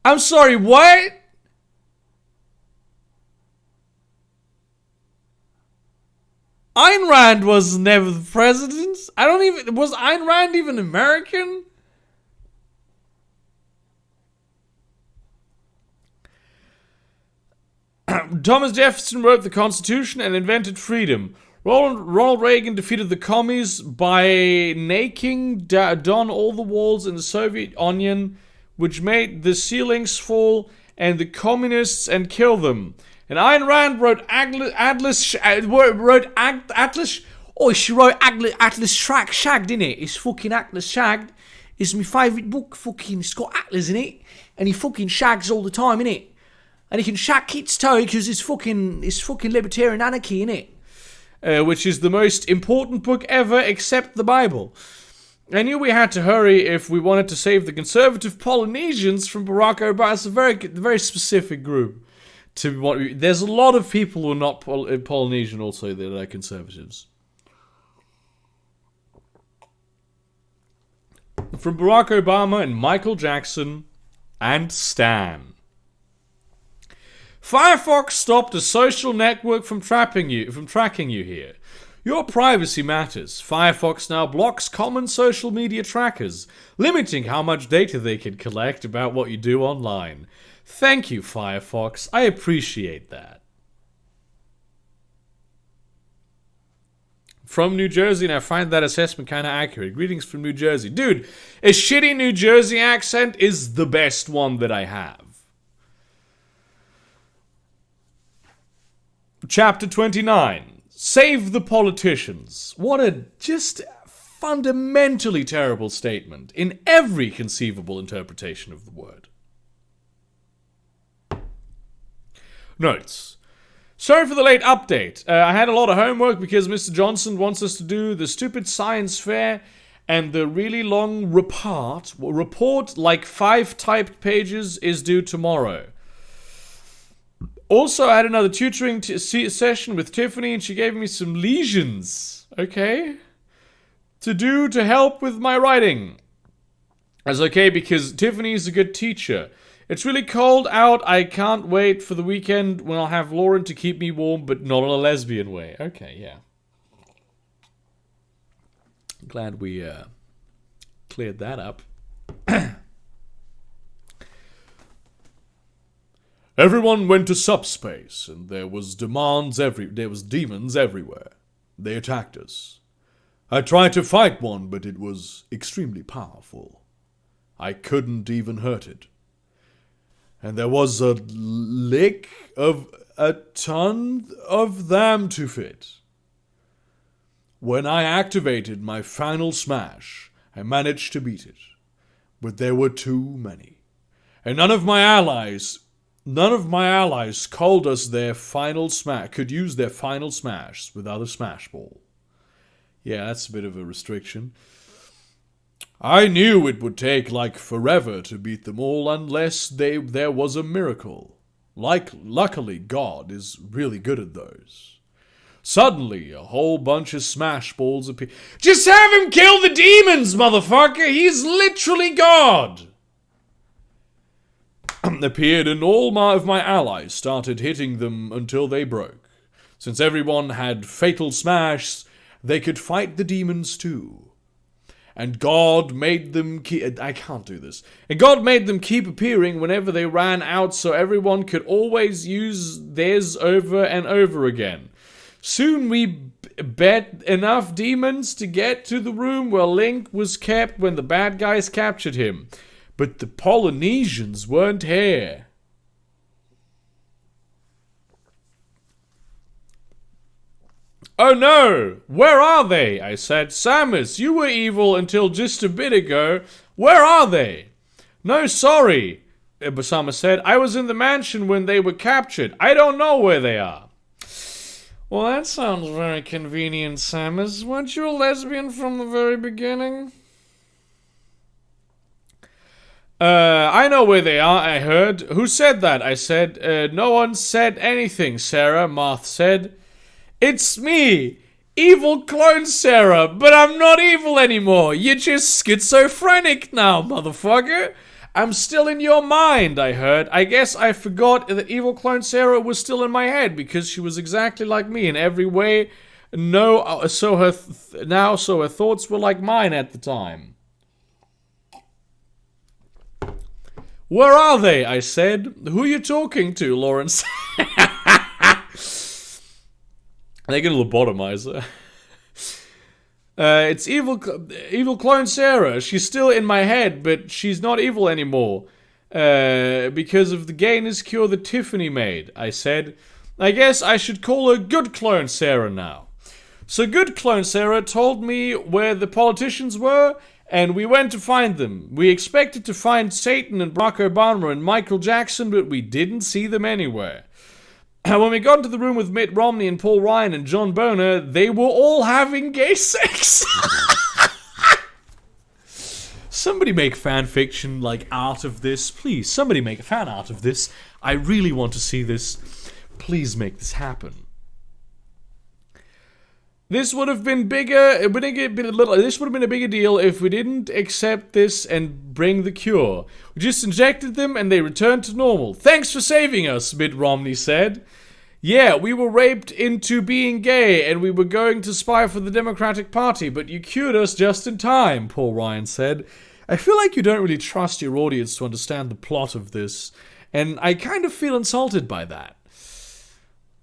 I'm sorry, what? Ayn Rand was never the president? Was Ayn Rand even American? Thomas Jefferson wrote the Constitution and invented freedom. Ronald Reagan defeated the commies by naking down all the walls in the Soviet Union, which made the ceilings fall and the communists and kill them. And Ayn Rand wrote Atlas Shrugged, didn't it? It's fucking Atlas Shrugged. It's my favourite book. Fucking, it's got Atlas in it, and he fucking shags all the time, innit? And he can shag kids too, because it's fucking libertarian anarchy, innit? Which is the most important book ever, except the Bible. I knew we had to hurry if we wanted to save the conservative Polynesians from Barack Obama. It's a very specific group. There's a lot of people who are not Polynesian also that are conservatives. From Barack Obama and Michael Jackson and Stan. Firefox stopped a social network from tracking you here. Your privacy matters. Firefox now blocks common social media trackers, limiting how much data they can collect about what you do online. Thank you, Firefox. I appreciate that. From New Jersey, and I find that assessment kind of accurate. Greetings from New Jersey. Dude, a shitty New Jersey accent is the best one that I have. Chapter 29. Save the politicians. What a just fundamentally terrible statement in every conceivable interpretation of the word. Notes. Sorry for the late update. I had a lot of homework because Mr. Johnson wants us to do the stupid science fair and the really long report like 5 typed pages is due tomorrow. Also, I had another tutoring session with Tiffany and she gave me some lesions, okay, to help with my writing. That's okay because Tiffany's a good teacher. It's really cold out. I can't wait for the weekend when I'll have Lauren to keep me warm, but not in a lesbian way. Okay, yeah. Glad we cleared that up. Everyone went to subspace, and there was demons everywhere. They attacked us. I tried to fight one, but it was extremely powerful. I couldn't even hurt it. And there was a lick of a ton of them to fit. When I activated my final smash, I managed to beat it. But there were too many. And none of my allies called us their final smash, could use their final smash without a smash ball. Yeah, that's a bit of a restriction. I knew it would take like forever to beat them all unless there was a miracle. Luckily, God is really good at those. Suddenly, a whole bunch of smash balls appear. Just have him kill the demons, motherfucker! He's literally God! Appeared and all of my allies started hitting them until they broke. Since everyone had fatal smash, they could fight the demons too. And God made them I can't do this. And God made them keep appearing whenever they ran out so everyone could always use theirs over and over again. Soon we bet enough demons to get to the room where Link was kept when the bad guys captured him. But the Polynesians weren't here. Oh no! Where are they? I said. Samus, you were evil until just a bit ago. Where are they? No, sorry, Samus said. I was in the mansion when they were captured. I don't know where they are. Well, that sounds very convenient, Samus. Weren't you a lesbian from the very beginning? I know where they are, I heard. Who said that? I said. No one said anything, Sarah, Marth said. It's me, evil clone Sarah, but I'm not evil anymore. You're just schizophrenic now, motherfucker. I'm still in your mind, I heard. I guess I forgot that evil clone Sarah was still in my head because she was exactly like me in every way. No, so her thoughts were like mine at the time. Where are they? I said. Who are you talking to, Lawrence? They can lobotomize her. It's evil clone Sarah. She's still in my head, but she's not evil anymore. Because of the gayness cure that Tiffany made, I said. I guess I should call her good clone Sarah now. So good clone Sarah told me where the politicians were, and we went to find them. We expected to find Satan and Barack Obama and Michael Jackson, but we didn't see them anywhere. When we got into the room with Mitt Romney and Paul Ryan and John Boner, they were all having gay sex. Somebody make fan fiction, like, art of this. Please, somebody make a fan art of this. I really want to see this. Please make this happen. This would have been bigger. This would have been a bigger deal if we didn't accept this and bring the cure. We just injected them and they returned to normal. Thanks for saving us, Mitt Romney said. Yeah, we were raped into being gay and we were going to spy for the Democratic Party, but you cured us just in time, Paul Ryan said. I feel like you don't really trust your audience to understand the plot of this, and I kind of feel insulted by that.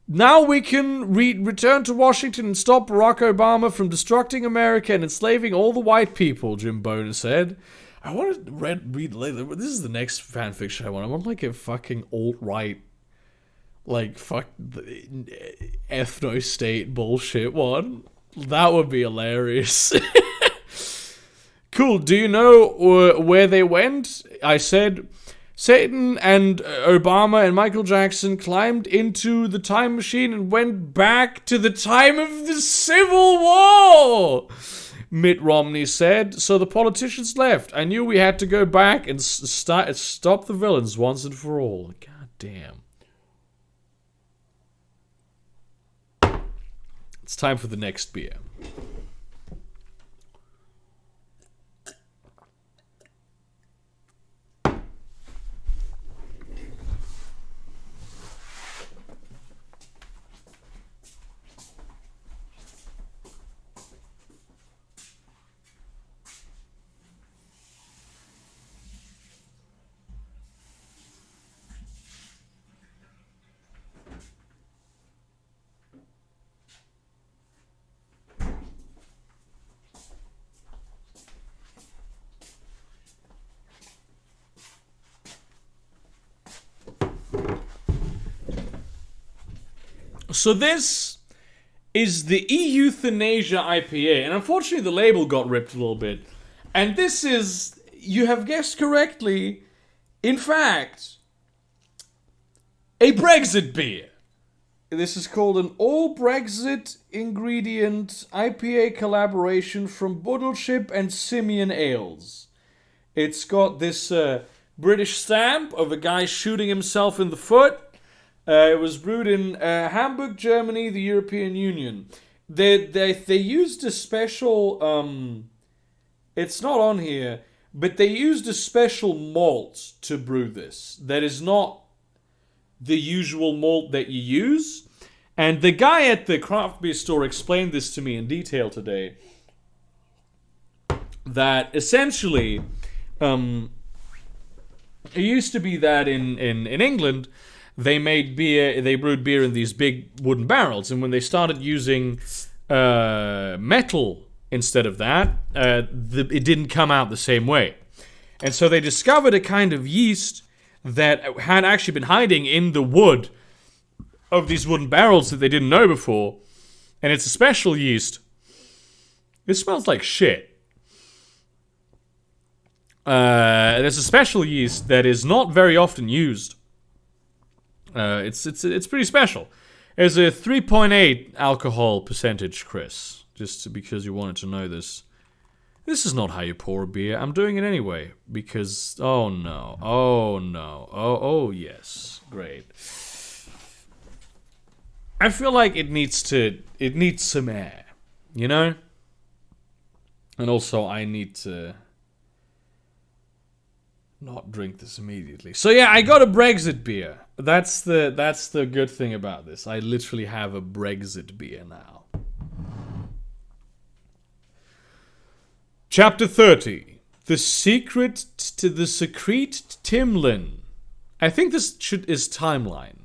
Now we can return to Washington and stop Barack Obama from destructing America and enslaving all the white people, Jim Boner said. I want to read later. This is the next fanfiction I want. I want like a fucking alt-right, like fuck ethno-state bullshit one. That would be hilarious. Cool, do you know where they went? I said, Satan and Obama and Michael Jackson climbed into the time machine and went back to the time of the Civil War. Mitt Romney said, so the politicians left. I knew we had to go back and stop the villains once and for all. God damn. It's time for the next beer. So this is the Euthanasia IPA, and unfortunately the label got ripped a little bit. And this is, you have guessed correctly, in fact, a Brexit beer. This is called an all-Brexit ingredient IPA collaboration from Boodleship and Simeon Ales. It's got this British stamp of a guy shooting himself in the foot. It was brewed in Hamburg, Germany, the European Union. They used a special, it's not on here, but they used a special malt to brew this. That is not the usual malt that you use. And the guy at the craft beer store explained this to me in detail today. That essentially, it used to be that in England, they made beer, they brewed beer in these big wooden barrels, and when they started using metal instead of that, it didn't come out the same way. And so they discovered a kind of yeast that had actually been hiding in the wood of these wooden barrels that they didn't know before, and it's a special yeast. It smells like shit. There's a special yeast that is not very often used. It's pretty special. There's a 3.8 alcohol percentage, Chris. Just because you wanted to know this. This is not how you pour a beer. I'm doing it anyway because oh no, oh yes, great. I feel like it needs some air, you know. And also, I need to not drink this immediately. So yeah, I got a Brexit beer. That's the good thing about this. I literally have a Brexit beer now. Chapter 30. The Secret to the Secrete Timlin. I think this is timeline.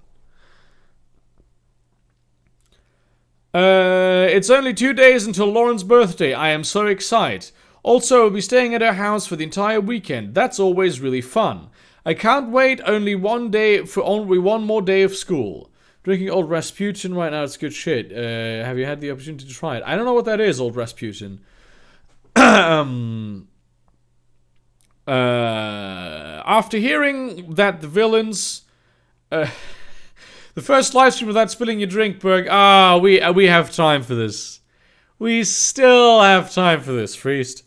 It's only 2 days until Lauren's birthday. I am so excited. Also, we'll be staying at her house for the entire weekend. That's always really fun. I can't wait only one more day of school. Drinking Old Rasputin right now, it's good shit. Have you had the opportunity to try it? I don't know what that is, Old Rasputin. After hearing that the villains... the first live stream without spilling your drink, Berg. We have time for this. We still have time for this, Priest.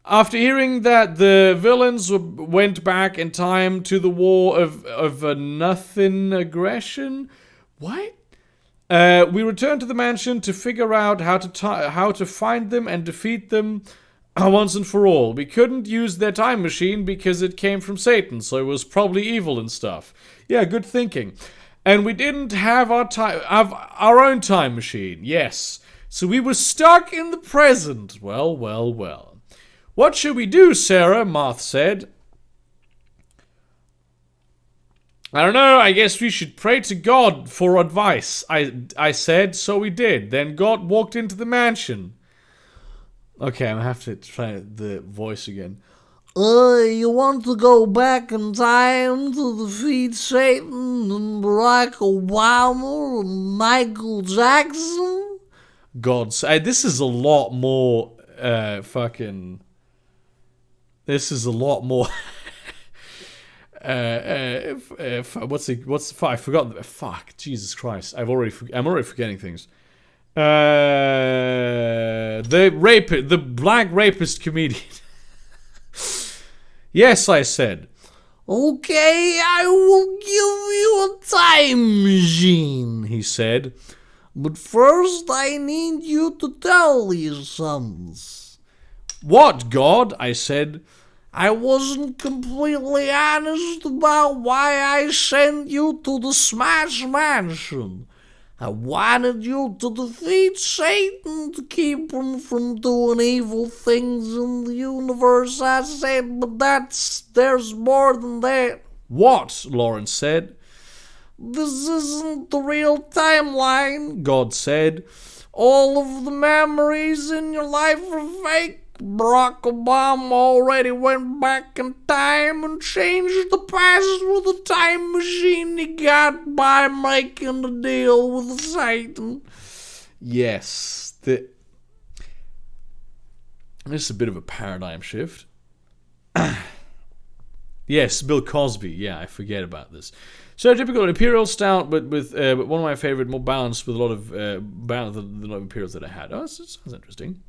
After hearing that the villains went back in time to the war of nothing aggression, what? We returned to the mansion to figure out how to find them and defeat them once and for all. We couldn't use their time machine because it came from Satan, so it was probably evil and stuff. Yeah, good thinking. And we didn't have our own time machine. Yes. So we were stuck in the present. Well. What should we do, Sarah? Marth said. I don't know, I guess we should pray to God for advice. I said, so we did. Then God walked into the mansion. Okay, I'm gonna have to try the voice again. You want to go back in time to defeat Satan and Barack Obama and Michael Jackson? God, this is a lot more fucking... This is a lot more... what's the I forgot. Fuck, Jesus Christ! I'm already forgetting things. The black rapist comedian. Yes, I said. Okay, I will give you a time machine, he said. But first I need you to tell me something. What, God? I said. I wasn't completely honest about why I sent you to the Smash Mansion. I wanted you to defeat Satan to keep him from doing evil things in the universe, I said, but there's more than that. What? Lawrence said. This isn't the real timeline, God said. All of the memories in your life are fake. Barack Obama already went back in time and changed the past with a time machine he got by making a deal with Satan. Yes. This is a bit of a paradigm shift. Yes, Bill Cosby. Yeah, I forget about this. So typical Imperial Stout, but with one of my favorite, more balanced with a lot of balance than the lot of Imperials that I had. Oh, that sounds interesting.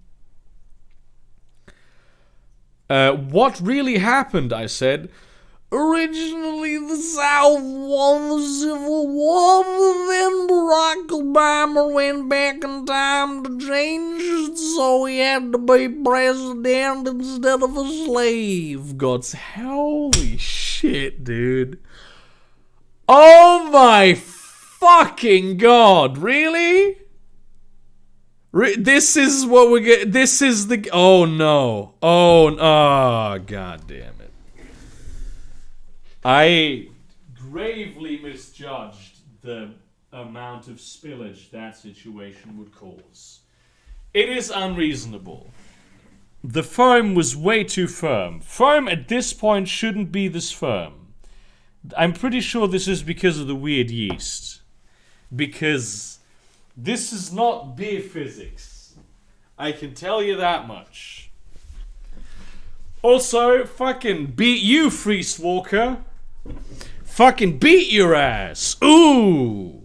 What really happened, I said. Originally, the South won the Civil War, but then Barack Obama went back in time to change it, so he had to be president instead of a slave. God's holy shit, dude. Oh my fucking God, really? This is what we're getting. This is the... Oh no. Oh, God damn it. I gravely misjudged the amount of spillage that situation would cause. It is unreasonable. The foam was way too firm. Foam at this point shouldn't be this firm. I'm pretty sure this is because of the weird yeast. Because this is not beer physics. I can tell you that much. Also, fucking beat you, Freest Walker. Fucking beat your ass. Ooh.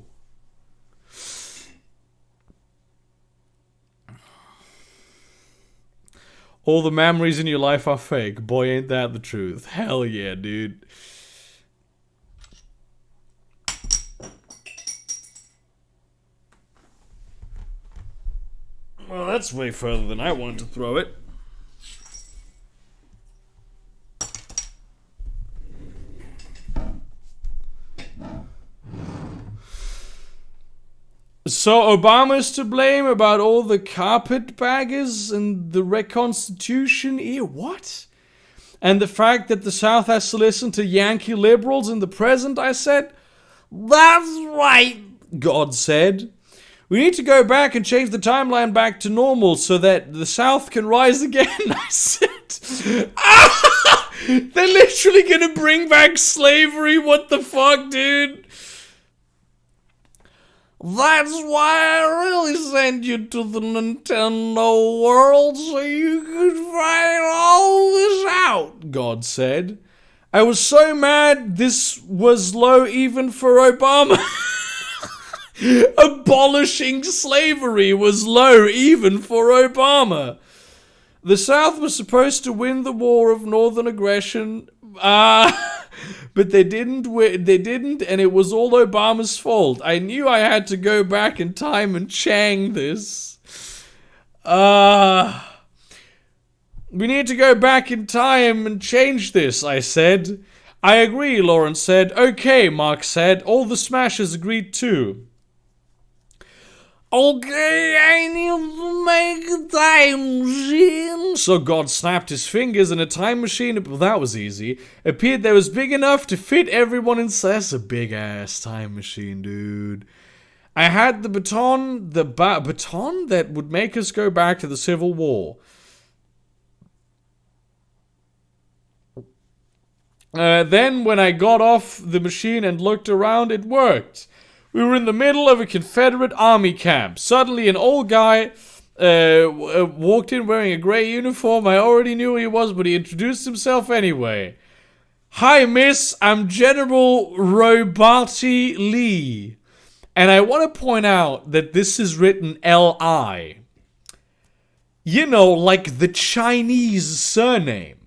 All the memories in your life are fake. Boy, ain't that the truth. Hell yeah, dude. Well, that's way further than I wanted to throw it. So Obama's to blame about all the carpetbaggers and the reconstitution era? What? And the fact that the South has to listen to Yankee liberals in the present, I said? That's right, God said. We need to go back and change the timeline back to normal so that the South can rise again, I said. They're literally gonna bring back slavery? What the fuck, dude? That's why I really sent you to the Nintendo world, so you could find all this out, God said. I was so mad this was low even for Obama. Abolishing slavery was low even for Obama. The South was supposed to win the war of northern aggression, but they didn't, and it was all Obama's fault. I knew I had to go back in time and Chang this. We need to go back in time and change this, I said. I agree, Lawrence said. Okay, Mark said. All the Smashers agreed too. Okay, I need to make a time machine. So God snapped his fingers and a time machine, well, that was easy, appeared that was big enough to fit everyone inside. That's a big ass time machine, dude. I had the baton, baton that would make us go back to the Civil War. Then when I got off the machine and looked around, it worked. We were in the middle of a Confederate army camp. Suddenly an old guy walked in wearing a grey uniform. I already knew who he was, but he introduced himself anyway. Hi, miss. I'm General Robati Lee. And I want to point out that this is written L-I. You know, like the Chinese surname.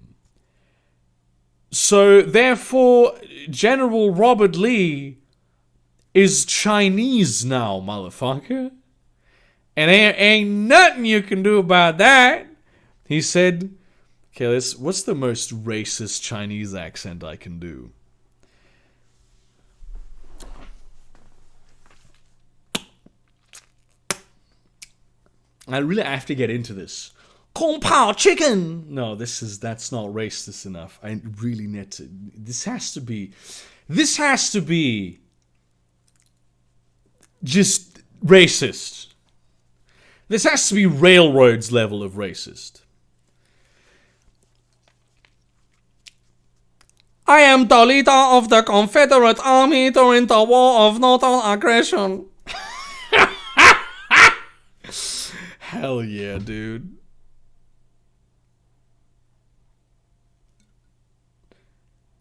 So, therefore, General Robert Lee is Chinese now, motherfucker. And ain't nothing you can do about that. He said, okay, what's the most racist Chinese accent I can do? I really have to get into this. Kung Pao chicken! No, that's not racist enough. I really need to. This has to be just racist. This has to be railroads level of racist. I am the leader of the Confederate Army during the War of Northern Aggression. Hell yeah, dude.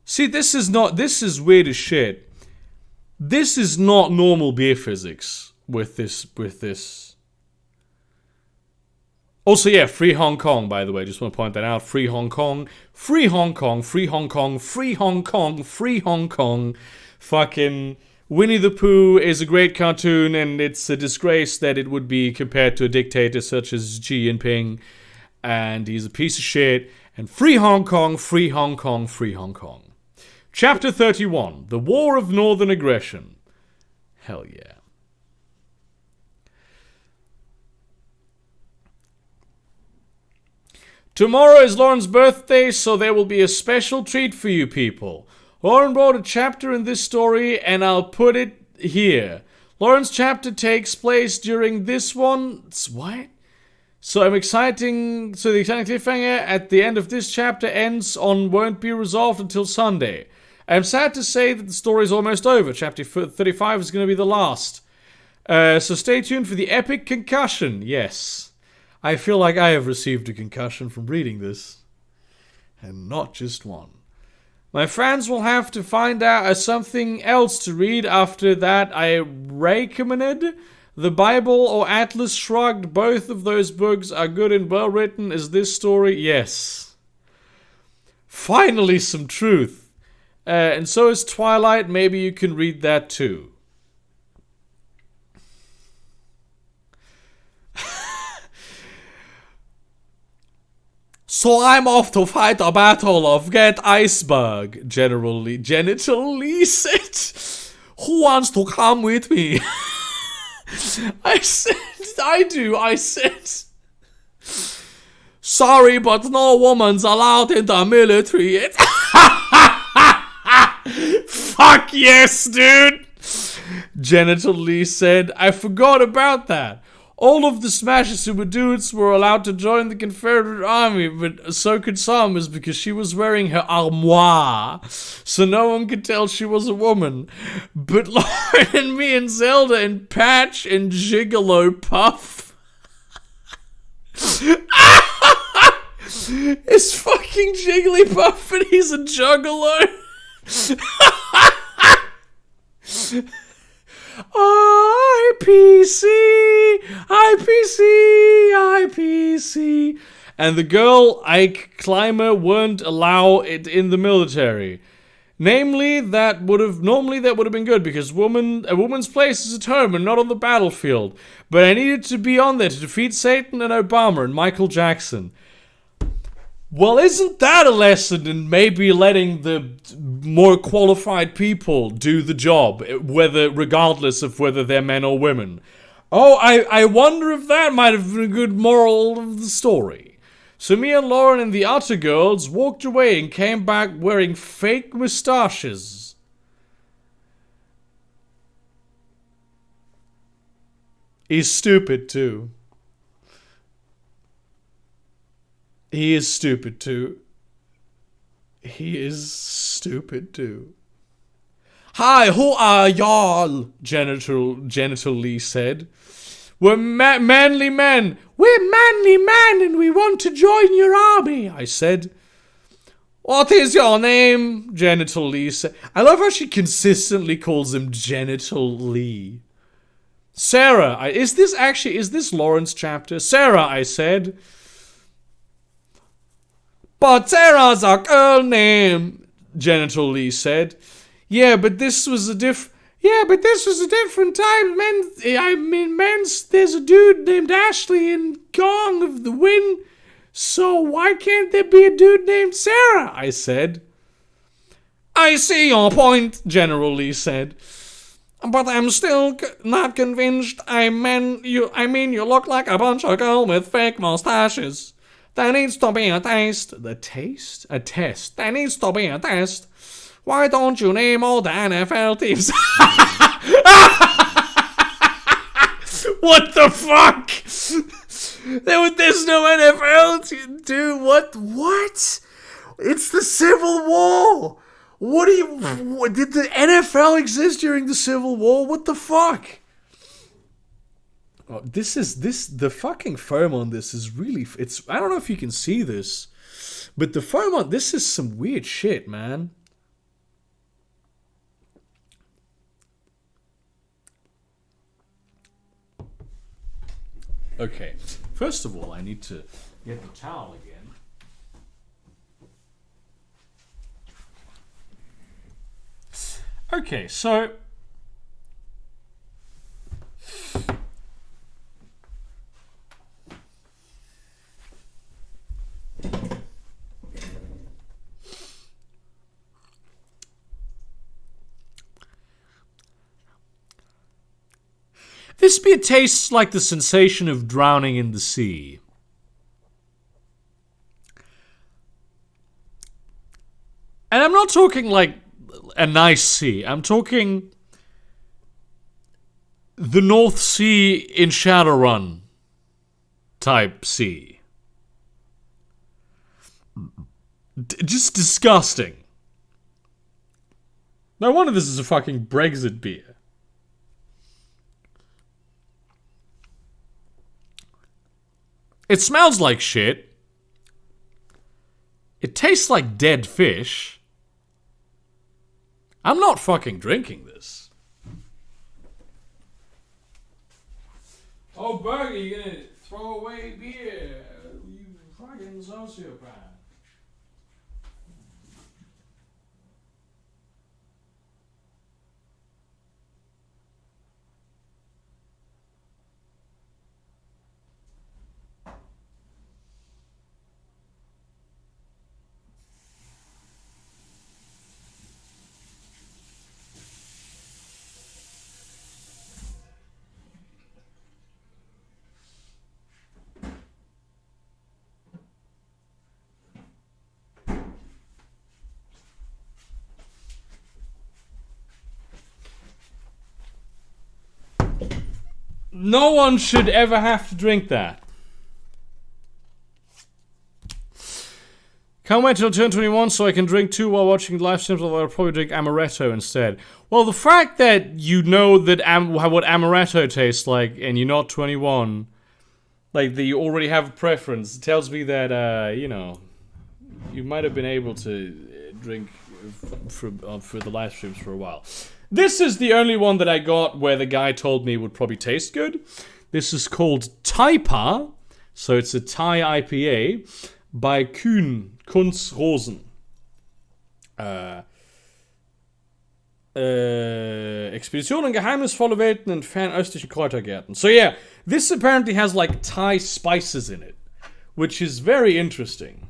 See, this is weird as shit. This is not normal beer physics with this. Also, yeah, free Hong Kong, by the way. Just want to point that out. Free Hong Kong. Free Hong Kong. Free Hong Kong. Free Hong Kong. Free Hong Kong. Fucking Winnie the Pooh is a great cartoon, and it's a disgrace that it would be compared to a dictator such as Xi Jinping. And he's a piece of shit. And free Hong Kong. Free Hong Kong. Free Hong Kong. Chapter 31. The War of Northern Aggression. Hell yeah. Tomorrow is Lauren's birthday, so there will be a special treat for you people. Lauren wrote a chapter in this story, and I'll put it here. Lauren's chapter takes place during this one. What? So the exciting cliffhanger at the end of this chapter ends on won't be resolved until Sunday. I'm sad to say that the story is almost over. Chapter 35 is going to be the last. So stay tuned for the epic concussion. Yes. I feel like I have received a concussion from reading this. And not just one. My fans will have to find out something else to read after that. I recommended The Bible or Atlas Shrugged. Both of those books are good and well written. Is this story? Yes. Finally some truth. And so is Twilight. Maybe you can read that too. So I'm off to fight the battle of Get Iceberg, Genital Lee said. Who wants to come with me? I said. Sorry, but no woman's allowed in the military yet. Fuck yes, dude. Genital Lee said. I forgot about that. All of the Smasher Super Dudes were allowed to join the Confederate Army, but so could some, is because she was wearing her armoire, so no one could tell she was a woman. But Lauren and me and Zelda and Patch and Gigolo Puff is fucking Jigglypuff, and he's a juggalo. IPC. And the girl, Ike Climber, wouldn't allow it in the military. Normally that would have been good because a woman's place is at home and not on the battlefield. But I needed to be on there to defeat Satan and Obama and Michael Jackson. Well, isn't that a lesson in maybe letting the more qualified people do the job, regardless of whether they're men or women? Oh, I wonder if that might have been a good moral of the story. So me and Lauren and the other girls walked away and came back wearing fake mustaches. He's stupid too. He is stupid too. Hi, who are y'all? Genital Lee said. We're manly men. We're manly men and we want to join your army, I said. What is your name? Genital Lee said. I love how she consistently calls him Genital Lee. Sarah, is this Lawrence chapter? Sarah, I said. But Sarah's a girl name, Genital Lee said. Yeah, but this was a different time. There's a dude named Ashley in Gong of the Wind. So why can't there be a dude named Sarah? I said. I see your point, General Lee said. But I'm still not convinced. I mean, you look like a bunch of girls with fake mustaches. There needs to be a test. The taste? A test. There needs to be a test. Why don't you name all the NFL teams? What the fuck? There's no NFL, dude. What? It's the Civil War. Did the NFL exist during the Civil War? What the fuck? Oh, the fucking foam on this is really, I don't know if you can see this, but the foam on this is some weird shit, man. Okay, first of all, I need to get the towel again. Okay, so this beer tastes like the sensation of drowning in the sea. And I'm not talking like a nice sea. I'm talking the North Sea in Shadowrun type sea. Just disgusting. No wonder this is a fucking Brexit beer. It smells like shit. It tastes like dead fish. I'm not fucking drinking this. Oh, Burger, you gonna throw away beer? You fucking sociopath. No one should ever have to drink that. Can't wait till I turn 21 so I can drink too while watching live streams, although I'll probably drink amaretto instead. Well, the fact that you know that what amaretto tastes like and you're not 21, like that you already have a preference, tells me that, you might have been able to drink for the live streams for a while. This is the only one that I got where the guy told me would probably taste good. This is called Taipa, so it's a Thai IPA by Kunzrosen. Expedition in geheimnisvolle Welten in fernöstlichen Kräutergärten. So yeah, this apparently has like Thai spices in it, which is very interesting.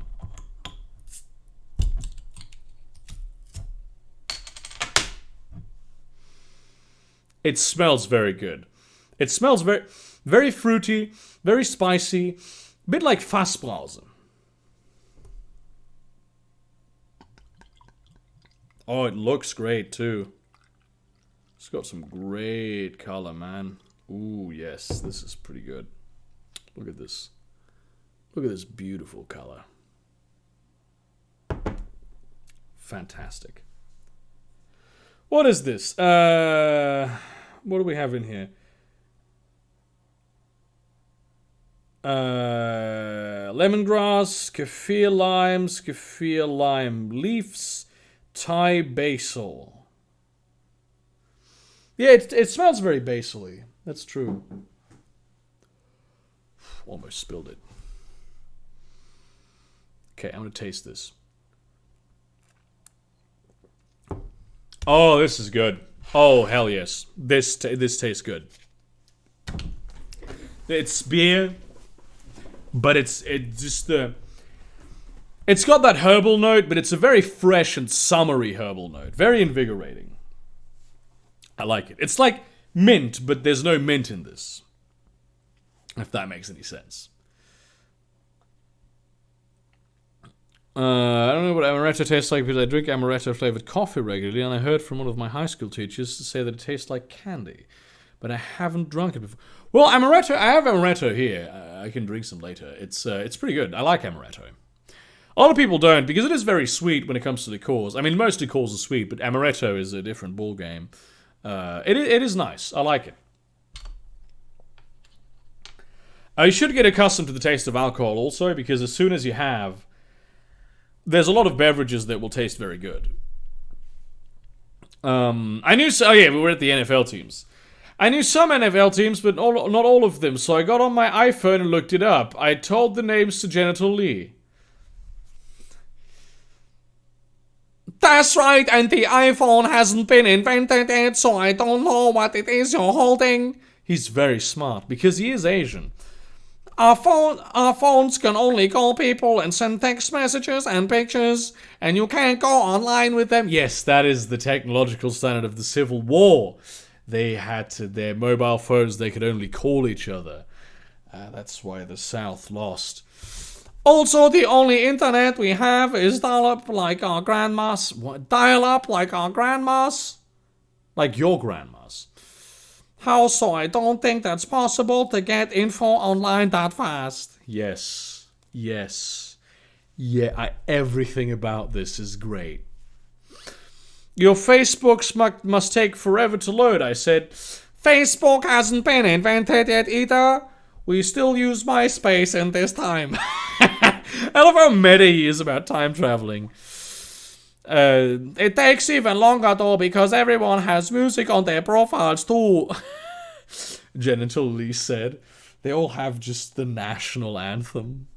It smells very good. It smells very, very fruity, very spicy, a bit like Fassbrause. Oh, it looks great too. It's got some great color, man. Ooh, yes, this is pretty good. Look at this. Look at this beautiful color. Fantastic. What is this? What do we have in here? Lemongrass, kaffir lime leaves, Thai basil. Yeah, it smells very basil-y. That's true. Almost spilled it. Okay, I'm gonna taste this. Oh, this is good. Oh, hell yes. This tastes good. It's beer, but it's got that herbal note, but it's a very fresh and summery herbal note. Very invigorating. I like it. It's like mint, but there's no mint in this. If that makes any sense. I don't know what amaretto tastes like because I drink amaretto flavored coffee regularly, and I heard from one of my high school teachers to say that it tastes like candy, but I haven't drunk it before. Well, amaretto, I have amaretto here. I can drink some later. It's pretty good. I like amaretto. A lot of people don't because it is very sweet when it comes to liqueurs. I mean, most liqueurs are sweet, but amaretto is a different ballgame. It is nice. I like it. You should get accustomed to the taste of alcohol also, because as soon as you have, there's a lot of beverages that will taste very good. I knew... Oh yeah, we were at the NFL teams. I knew some NFL teams, but not all of them, so I got on my iPhone and looked it up. I told the names to Genital Lee. That's right, and the iPhone hasn't been invented yet, so I don't know what it is you're holding. He's very smart, because he is Asian. Our phones can only call people and send text messages and pictures, and you can't go online with them. Yes, that is the technological standard of the Civil War. They had their mobile phones, they could only call each other. That's why the South lost. Also, the only internet we have is dial-up like our grandmas. What? Dial-up like our grandmas? Like your grandmas. How so? I don't think that's possible to get info online that fast. Yes. Yeah, everything about this is great. Your Facebooks must take forever to load, I said. Facebook hasn't been invented yet either. We still use MySpace in this time. I love how meta he is about time traveling. It takes even longer though because everyone has music on their profiles too. Genital Lee said. They all have just the national anthem.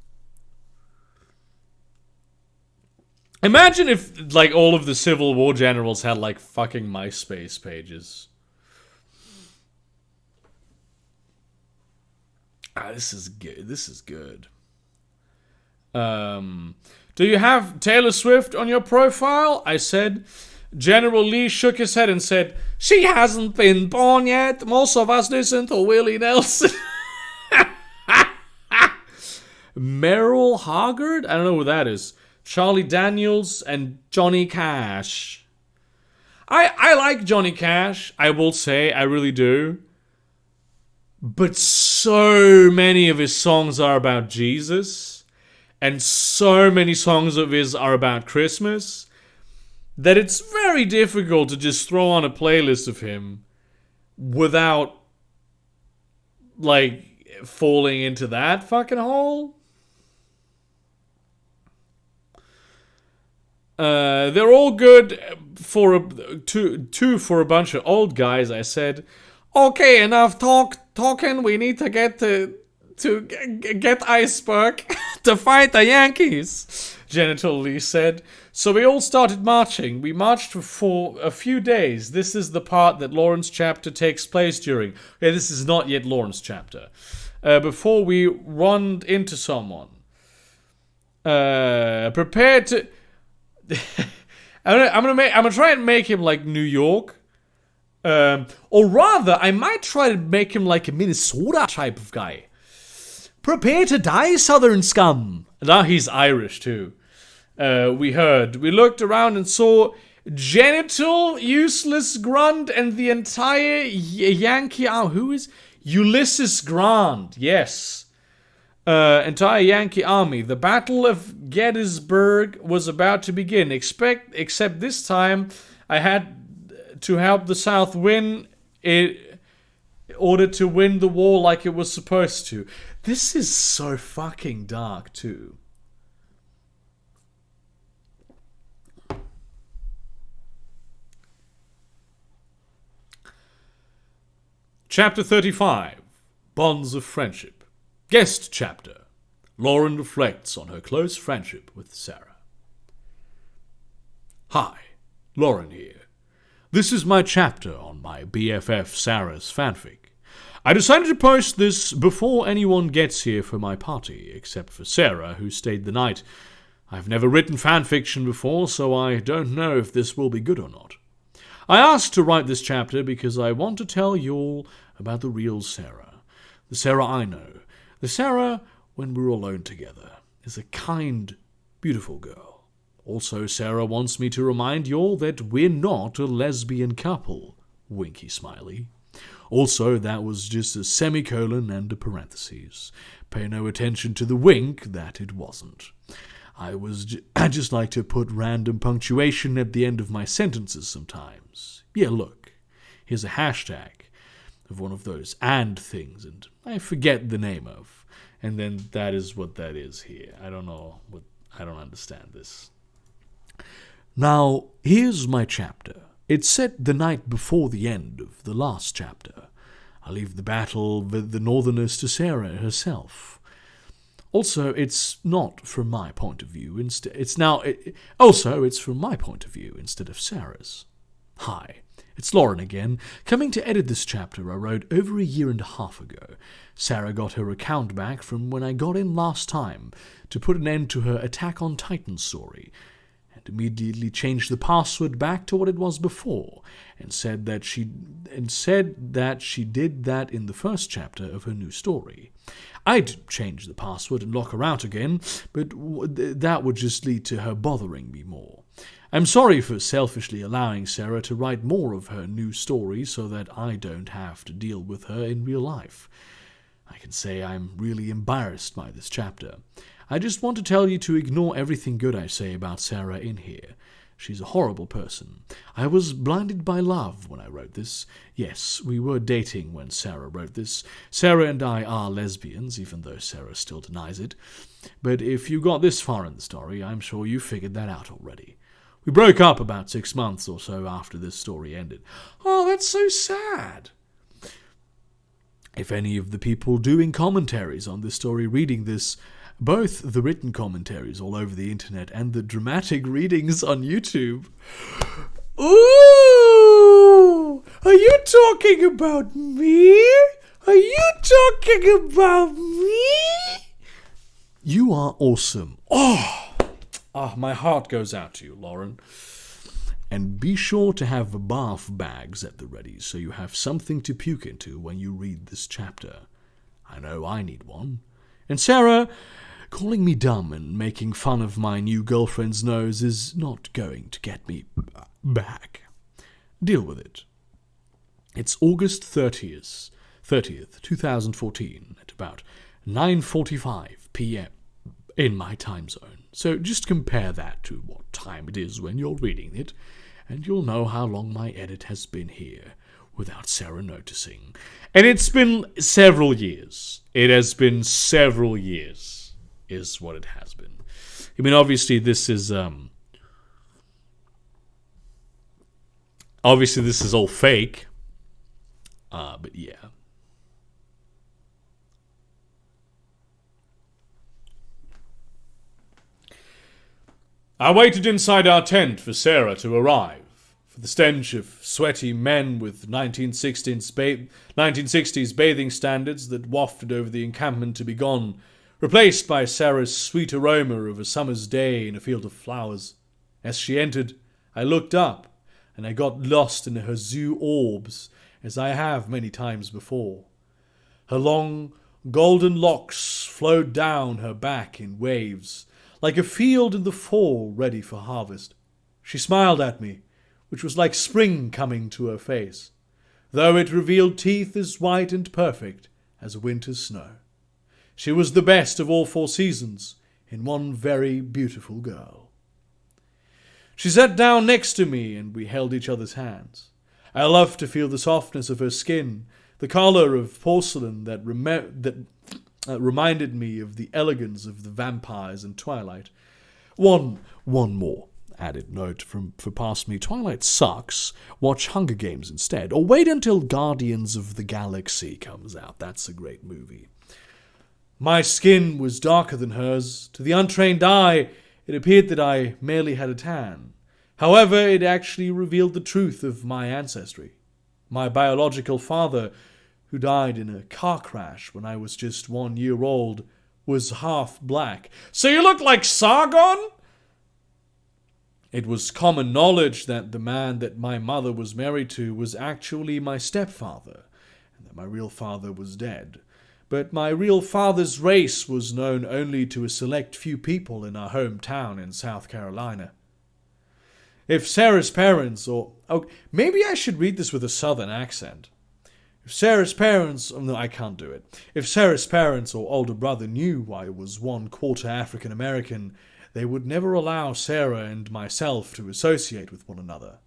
Imagine if, like, all of the Civil War generals had, like, fucking MySpace pages. This is good. This is good. Do you have Taylor Swift on your profile? I said. General Lee shook his head and said, she hasn't been born yet. Most of us listen to Willie Nelson. Merrill Hoggard? I don't know who that is. Charlie Daniels and Johnny Cash. I like Johnny Cash, I will say, I really do. But so many of his songs are about Jesus, and so many songs of his are about Christmas, that it's very difficult to just throw on a playlist of him without, like, falling into that fucking hole. They're all good for for a bunch of old guys, I said. Okay, enough talking. We need to get Iceberg to fight the Yankees, Genital Lee said. So we all started marching. We marched for a few days. This is the part that Lawrence chapter takes place during. Okay, this is not yet Lawrence chapter. Before we run into someone. Prepared to... I'm gonna try and make him like New York. Or rather, I might try to make him like a Minnesota type of guy. Prepare to die, southern scum. Now he's Irish too. We looked around and saw Genital, Useless Grant, and the entire Yankee army. Who is Ulysses Grant? Yes. Entire Yankee army. The Battle of Gettysburg was about to begin. Except this time, I had to help the South win it order to win the war like it was supposed to. This is so fucking dark, too. Chapter 35, Bonds of Friendship. Guest chapter. Lauren reflects on her close friendship with Sarah. Hi, Lauren here. This is my chapter on my BFF Sarah's fanfic. I decided to post this before anyone gets here for my party, except for Sarah, who stayed the night. I've never written fanfiction before, so I don't know if this will be good or not. I asked to write this chapter because I want to tell you all about the real Sarah. The Sarah I know. The Sarah when we're alone together. Is a kind, beautiful girl. Also, Sarah wants me to remind you all that we're not a lesbian couple. Winky smiley. Also, that was just a semicolon and a parentheses. Pay no attention to the wink that it wasn't. I just like to put random punctuation at the end of my sentences sometimes. Yeah, look, here's a hashtag of one of those and things, and I forget the name of. And then that is what that is here. I don't understand this. Now, here's my chapter. It's set the night before the end of the last chapter. I leave the battle with the Northerners to Sarah herself. Also, it's not from my point of view. It's from my point of view instead of Sarah's. Hi, it's Lauren again, coming to edit this chapter I wrote over a year and a half ago. Sarah got her account back from when I got in last time to put an end to her Attack on Titan story, and immediately changed the password back to what it was before, and said that she did that in the first chapter of her new story. I'd change the password and lock her out again, but that would just lead to her bothering me more. I'm sorry for selfishly allowing Sarah to write more of her new story so that I don't have to deal with her in real life. I can say I'm really embarrassed by this chapter. I just want to tell you to ignore everything good I say about Sarah in here. She's a horrible person. I was blinded by love when I wrote this. Yes, we were dating when Sarah wrote this. Sarah and I are lesbians, even though Sarah still denies it. But if you got this far in the story, I'm sure you figured that out already. We broke up about 6 months or so after this story ended. Oh, that's so sad. If any of the people doing commentaries on this story reading this, both the written commentaries all over the internet and the dramatic readings on YouTube. Ooh! Are you talking about me? Are you talking about me? You are awesome. My heart goes out to you, Lauren. And be sure to have bath bags at the ready so you have something to puke into when you read this chapter. I know I need one. And Sarah, calling me dumb and making fun of my new girlfriend's nose is not going to get me back. Deal with it. It's August 30th, 2014, at about 9:45 p.m. in my time zone. So just compare that to what time it is when you're reading it, and you'll know how long my edit has been here, without Sarah noticing. And it's been several years. It has been several years, is what it has been. I mean, obviously this is all fake. But yeah. I waited inside our tent for Sarah to arrive, for the stench of sweaty men with 1960s bathing standards that wafted over the encampment to be gone, replaced by Sarah's sweet aroma of a summer's day in a field of flowers. As she entered, I looked up, and I got lost in her zoo orbs, as I have many times before. Her long, golden locks flowed down her back in waves, like a field in the fall ready for harvest. She smiled at me, which was like spring coming to her face, though it revealed teeth as white and perfect as winter's snow. She was the best of all 4 seasons in one very beautiful girl. She sat down next to me and we held each other's hands. I loved to feel the softness of her skin, the color of porcelain that reminded me of the elegance of the vampires in Twilight. One more added note for past me. Twilight sucks. Watch Hunger Games instead. Or wait until Guardians of the Galaxy comes out. That's a great movie. My skin was darker than hers. To the untrained eye, it appeared that I merely had a tan. However, it actually revealed the truth of my ancestry. My biological father, who died in a car crash when I was just 1 year old, was half black. So you look like Sargon? It was common knowledge that the man that my mother was married to was actually my stepfather, and that my real father was dead. But my real father's race was known only to a select few people in our hometown in South Carolina. If Sarah's parents, maybe I should read this with a southern accent. If Sarah's parents, no, I can't do it. If Sarah's parents or older brother knew I was 1/4 African American, they would never allow Sarah and myself to associate with one another.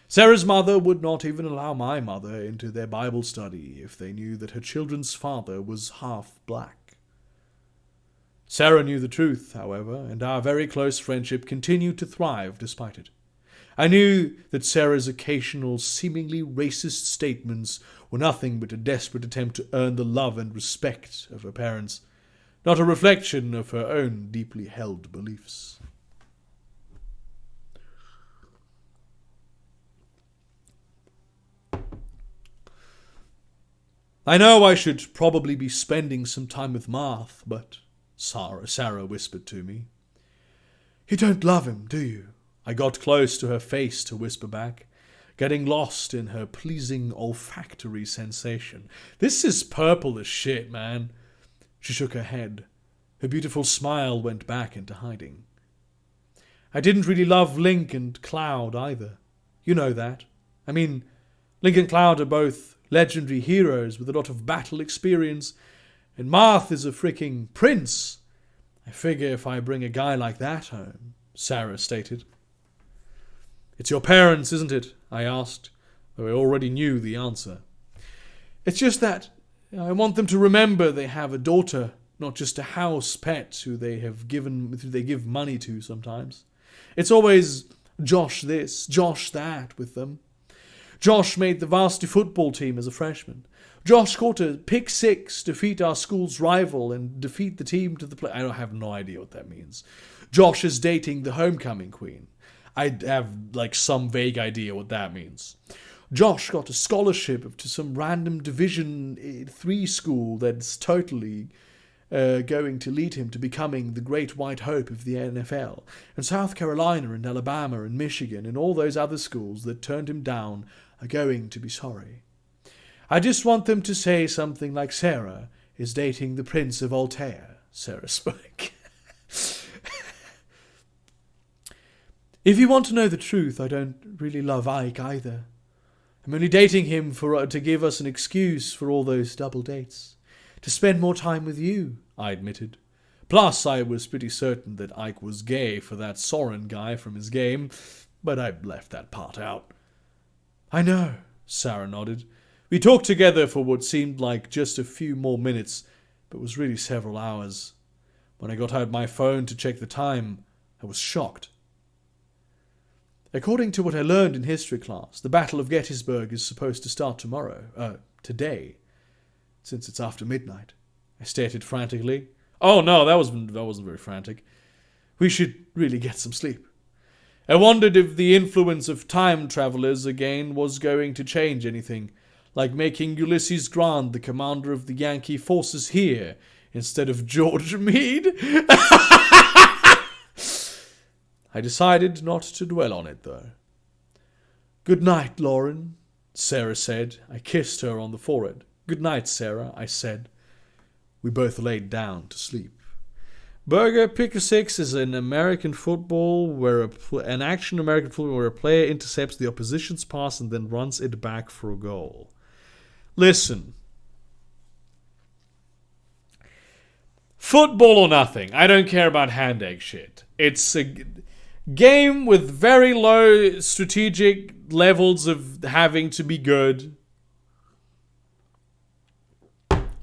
Sarah's mother would not even allow my mother into their Bible study if they knew that her children's father was half black. Sarah knew the truth, however, and our very close friendship continued to thrive despite it. I knew that Sarah's occasional seemingly racist statements were nothing but a desperate attempt to earn the love and respect of her parents, not a reflection of her own deeply held beliefs. I know I should probably be spending some time with Marth, but Sarah whispered to me. You don't love him, do you? I got close to her face to whisper back, getting lost in her pleasing olfactory sensation. This is purple as shit, man. She shook her head. Her beautiful smile went back into hiding. I didn't really love Link and Cloud either. You know that. I mean, Link and Cloud are both legendary heroes with a lot of battle experience, and Marth is a freaking prince. I figure if I bring a guy like that home, Sarah stated. It's your parents, isn't it? I asked, though I already knew the answer. It's just that I want them to remember they have a daughter, not just a house pet who they give money to sometimes. It's always Josh this, Josh that with them. Josh made the varsity football team as a freshman. Josh caught a pick six, defeat our school's rival, and defeat the team to the play. I have no idea what that means. Josh is dating the homecoming queen. I have, some vague idea what that means. Josh got a scholarship to some random Division 3 school that's totally going to lead him to becoming the great white hope of the NFL. And South Carolina and Alabama and Michigan and all those other schools that turned him down are going to be sorry. I just want them to say something like Sarah is dating the Prince of Altair, Sarah spoke. If you want to know the truth, I don't really love Ike either. I'm only dating him to give us an excuse for all those double dates. To spend more time with you, I admitted. Plus, I was pretty certain that Ike was gay for that Soren guy from his game, but I left that part out. I know, Sarah nodded. We talked together for what seemed like just a few more minutes, but was really several hours. When I got out my phone to check the time, I was shocked. According to what I learned in history class, the Battle of Gettysburg is supposed to start today, since it's after midnight. I stated frantically. Oh no, that wasn't very frantic. We should really get some sleep. I wondered if the influence of time travelers again was going to change anything, like making Ulysses Grant the commander of the Yankee forces here instead of George Meade. I decided not to dwell on it, though. Good night, Lauren, Sarah said. I kissed her on the forehead. Good night, Sarah, I said. We both laid down to sleep. Burger Pick a Six is an American football an action American football where a player intercepts the opposition's pass and then runs it back for a goal. Listen. Football or nothing. I don't care about hand-egg shit. It's a game with very low strategic levels of having to be good.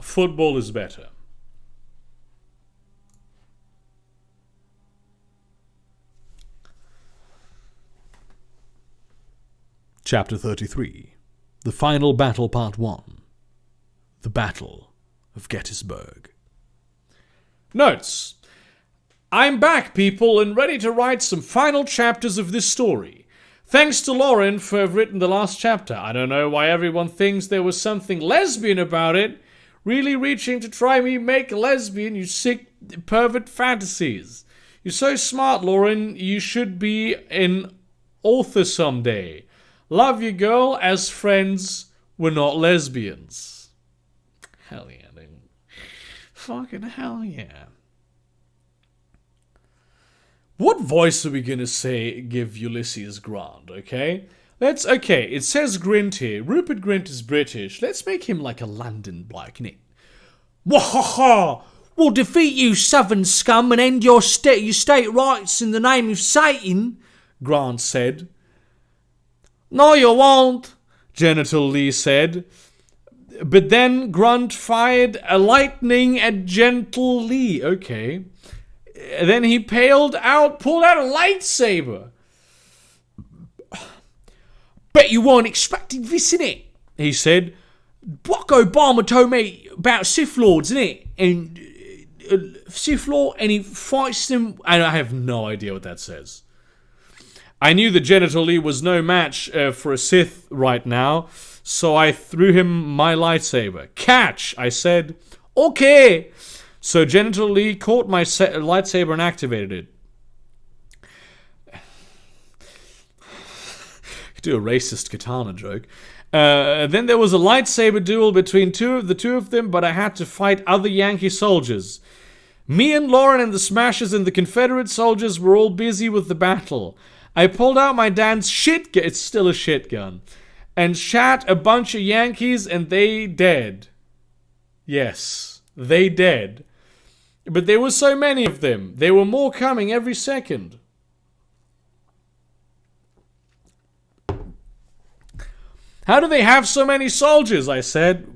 Football is better. Chapter 33. The Final Battle Part 1. The Battle of Gettysburg. Notes. I'm back, people, and ready to write some final chapters of this story. Thanks to Lauren for having written the last chapter. I don't know why everyone thinks there was something lesbian about it. Really reaching to try me make lesbian, you sick pervert fantasies. You're so smart, Lauren. You should be an author someday. Love you, girl. As friends, we're not lesbians. Hell yeah, dude. Fucking hell yeah. What voice are we gonna give Ulysses Grant, okay? Okay, it says Grint here. Rupert Grint is British. Let's make him like a London bloke, innit? Wahaha! We'll defeat you, southern scum, and end your state rights in the name of Satan, Grant said. No, you won't, Genital Lee said. But then Grunt fired a lightning at Gentle Lee. Okay. Then he pulled out a lightsaber. Bet you weren't expecting this, innit? He said. Barack Obama told me about Sith Lords, innit? And Sith Lord, and he fights them. And I have no idea what that says. I knew that Genital Lee was no match for a Sith right now, so I threw him my lightsaber. Catch, I said. Okay. So Genital Lee caught my lightsaber and activated it. Do a racist katana joke. Then there was a lightsaber duel between the two of them, but I had to fight other Yankee soldiers. Me and Lauren and the Smashers and the Confederate soldiers were all busy with the battle. I pulled out my dad's shit gun, it's still a shit gun, and shot a bunch of Yankees and they dead. Yes, they dead. But there were so many of them. There were more coming every second. How do they have so many soldiers? I said.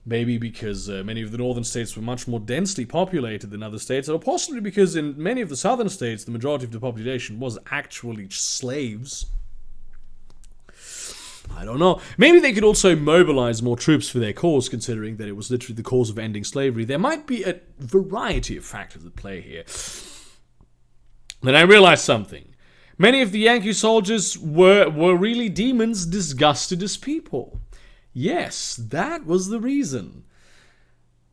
Maybe because many of the northern states were much more densely populated than other states, or possibly because in many of the southern states, the majority of the population was actually slaves. I don't know. Maybe they could also mobilize more troops for their cause, considering that it was literally the cause of ending slavery. There might be a variety of factors at play here. Then I realized something. Many of the Yankee soldiers were really demons disgusted as people. Yes, that was the reason.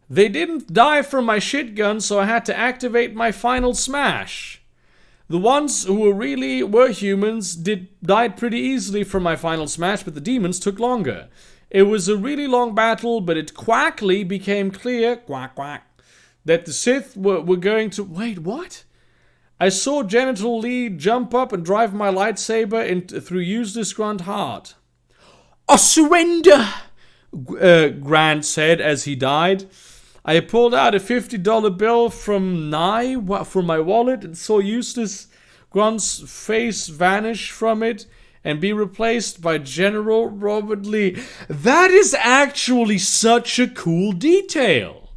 They didn't die from my shit gun, so I had to activate my final smash. The ones who were humans died pretty easily from my final smash, but the demons took longer. It was a really long battle, but it quickly became clear, quack quack, that the Sith were going to... Wait, what? I saw Genital Lee jump up and drive my lightsaber through Useless Grunt heart. I surrender, Grant said as he died. I pulled out a $50 bill from my wallet and saw Eustace Grunt's face vanish from it and be replaced by General Robert Lee. That is actually such a cool detail.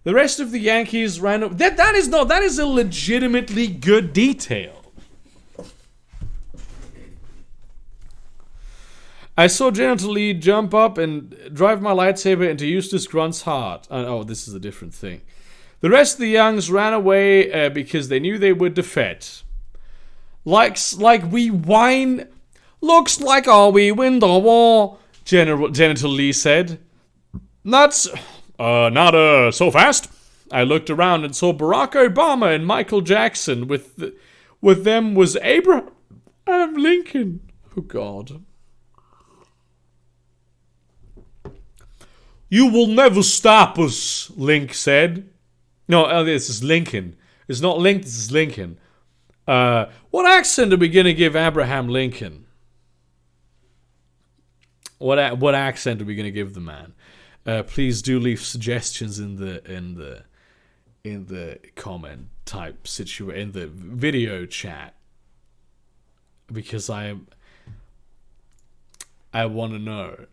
The rest of the Yankees ran over. That is a legitimately good detail. I saw Genital Lee jump up and drive my lightsaber into Eustace Grunt's heart. Oh, this is a different thing. The rest of the Youngs ran away because they knew they would defeat. Like we whine. Looks like we win the war, Genital Lee said. Not so fast. I looked around and saw Barack Obama and Michael Jackson. With them was Abraham Lincoln. Oh, God. You will never stop us, Link said. No, this is Lincoln. It's not Link, this is Lincoln. What accent are we going to give Abraham Lincoln? What accent are we going to give the man? Please do leave suggestions in the comment type in the video chat, because I want to know.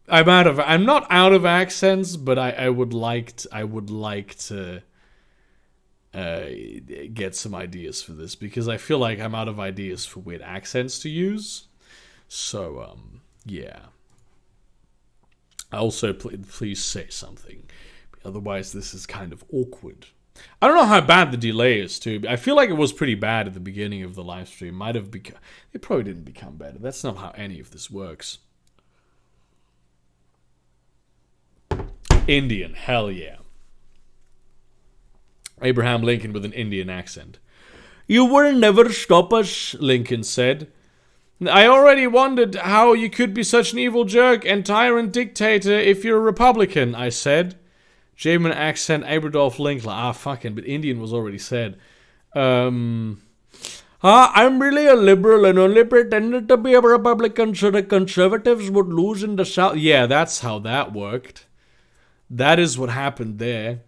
I'm not out of accents, but I would like to get some ideas for this, because I feel like I'm out of ideas for weird accents to use. So yeah. Also, please say something. Otherwise, this is kind of awkward. I don't know how bad the delay is, too. I feel like it was pretty bad at the beginning of the live stream. Might have become... It probably didn't become better. That's not how any of this works. Indian. Hell yeah. Abraham Lincoln with an Indian accent. "You will never stop us," Lincoln said. "I already wondered how you could be such an evil jerk and tyrant dictator if you're a Republican," I said. German accent, Aberdolf Linkler. Fucking, but Indian was already said. I'm really a liberal and only pretended to be a Republican so the conservatives would lose in the South. Yeah, that's how that worked. That is what happened there.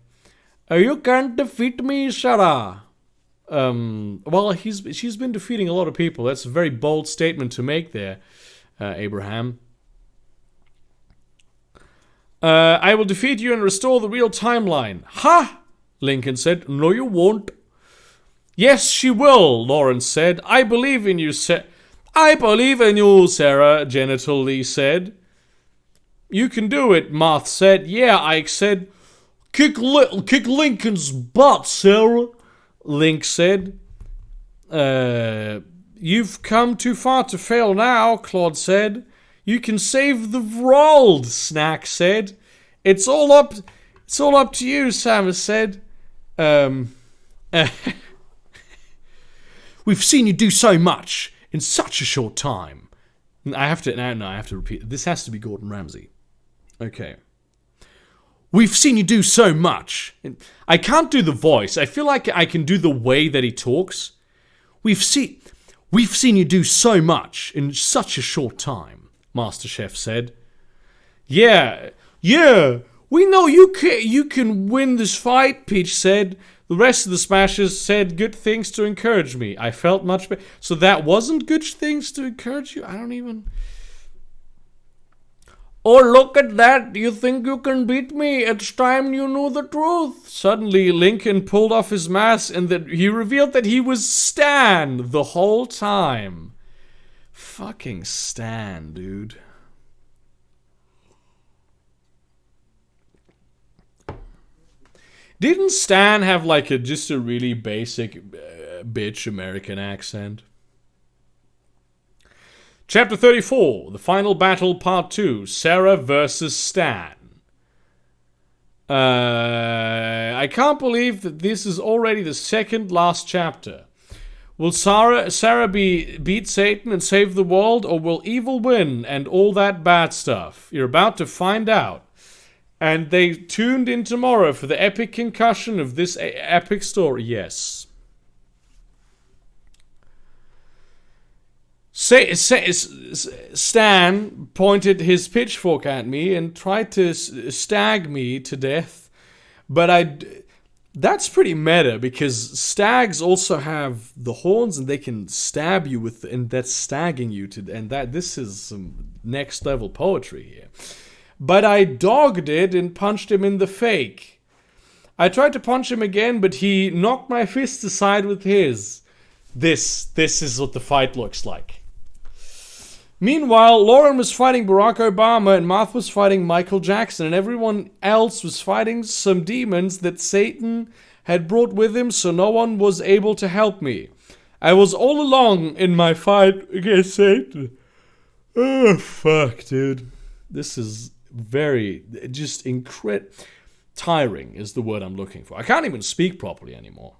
You can't defeat me, Sarah. Well, she's been defeating a lot of people. That's a very bold statement to make there, Abraham. "I will defeat you and restore the real timeline." "Ha!" Lincoln said. "No, you won't." "Yes, she will," Lawrence said. "I believe in you, "I believe in you, Sarah," Genital Lee said. "You can do it," Marth said. "Yeah," Ike said. Kick Lincoln's butt, Sarah," Link said. "You've come too far to fail now," Claude said. "You can save the world," Snack said. It's all up to you," Samus said. "We've seen you do so much in such a short time." I have to repeat. This has to be Gordon Ramsay. Okay. "We've seen you do so much." I can't do the voice. I feel like I can do the way that he talks. We've seen you do so much in such a short time," MasterChef said. Yeah, we know you can win this fight," Peach said. The rest of the Smashers said good things to encourage me. I felt much better. So that wasn't good things to encourage you? I don't even... "Oh, look at that. You think you can beat me? It's time you knew the truth." Suddenly, Lincoln pulled off his mask and he revealed that he was Stan the whole time. Fucking Stan, dude. Didn't Stan have like just a really basic bitch American accent? Chapter 34, The Final Battle, Part 2, Sarah versus Stan. I can't believe that this is already the second last chapter. Will Sarah beat Satan and save the world, or will evil win and all that bad stuff? You're about to find out. And they tuned in tomorrow for the epic concussion of this epic story. Yes. Stan pointed his pitchfork at me and tried to stag me to death. But that's pretty meta, because stags also have the horns and they can stab you with, and that's stagging you to, and this is some next level poetry here. But I dogged it and punched him in the fake. I tried to punch him again, but he knocked my fist aside with his. This is what the fight looks like. Meanwhile, Lauren was fighting Barack Obama and Martha was fighting Michael Jackson, and everyone else was fighting some demons that Satan had brought with him, so no one was able to help me. I was all alone in my fight against Satan. Oh, fuck, dude. This is very, just incredible. Tiring is the word I'm looking for. I can't even speak properly anymore.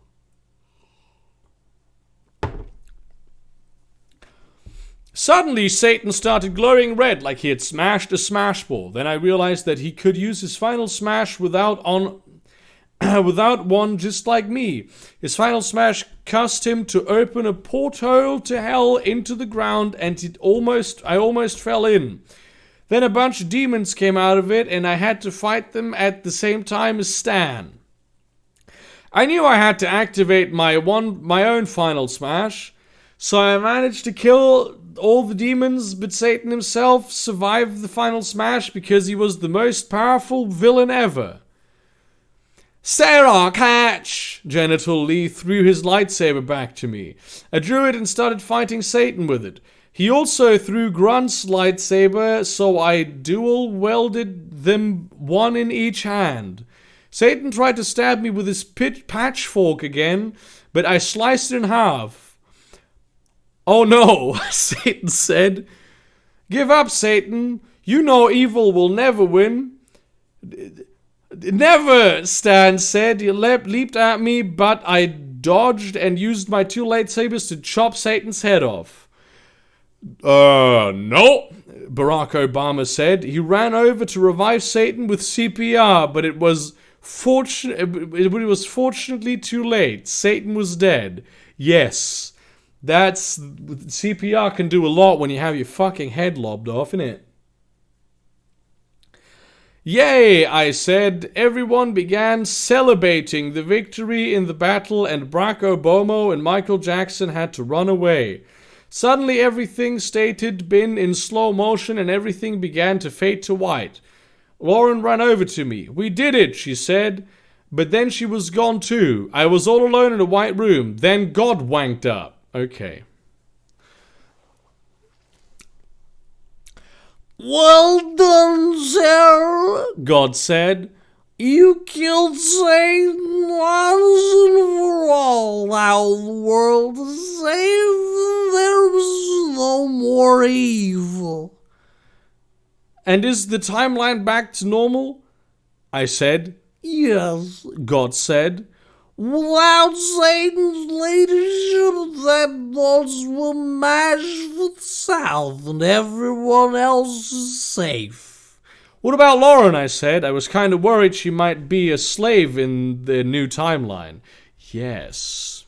Suddenly, Satan started glowing red like he had smashed a smash ball. Then I realized that he could use his final smash without one, just like me. His final smash caused him to open a porthole to hell into the ground, and I almost fell in. Then a bunch of demons came out of it, and I had to fight them at the same time as Stan. I knew I had to activate my own final smash, so I managed to kill all the demons but Satan himself survived the final smash because he was the most powerful villain ever. Sarah, catch! Genital Lee threw his lightsaber back to me. I drew it and started fighting Satan with it. He also threw Grunt's lightsaber, so I dual welded them, one in each hand. Satan tried to stab me with his patchfork again, but I sliced it in half. Oh no, Satan said. Give up, Satan. You know evil will never win. Never, Stan said. He leaped at me, but I dodged and used my two lightsabers to chop Satan's head off. No, Barack Obama said. He ran over to revive Satan with CPR, but it was fortunately too late. Satan was dead. Yes, CPR can do a lot when you have your fucking head lobbed off, innit? Yay, I said. Everyone began celebrating the victory in the battle, and Barack Obama and Michael Jackson had to run away. Suddenly everything stated been in slow motion and everything began to fade to white. Lauren ran over to me. We did it, she said. But then she was gone too. I was all alone in a white room. Then God wanked up. Okay. Well done, Sarah, God said. You killed Satan once and for all. Now the world is saved and there's no more evil. And is the timeline back to normal? I said. Yes, God said. Without Satan's leadership, that thoughts were mashed with South and everyone else is safe. What about Lauren, I said. I was kind of worried she might be a slave in the new timeline. Yes.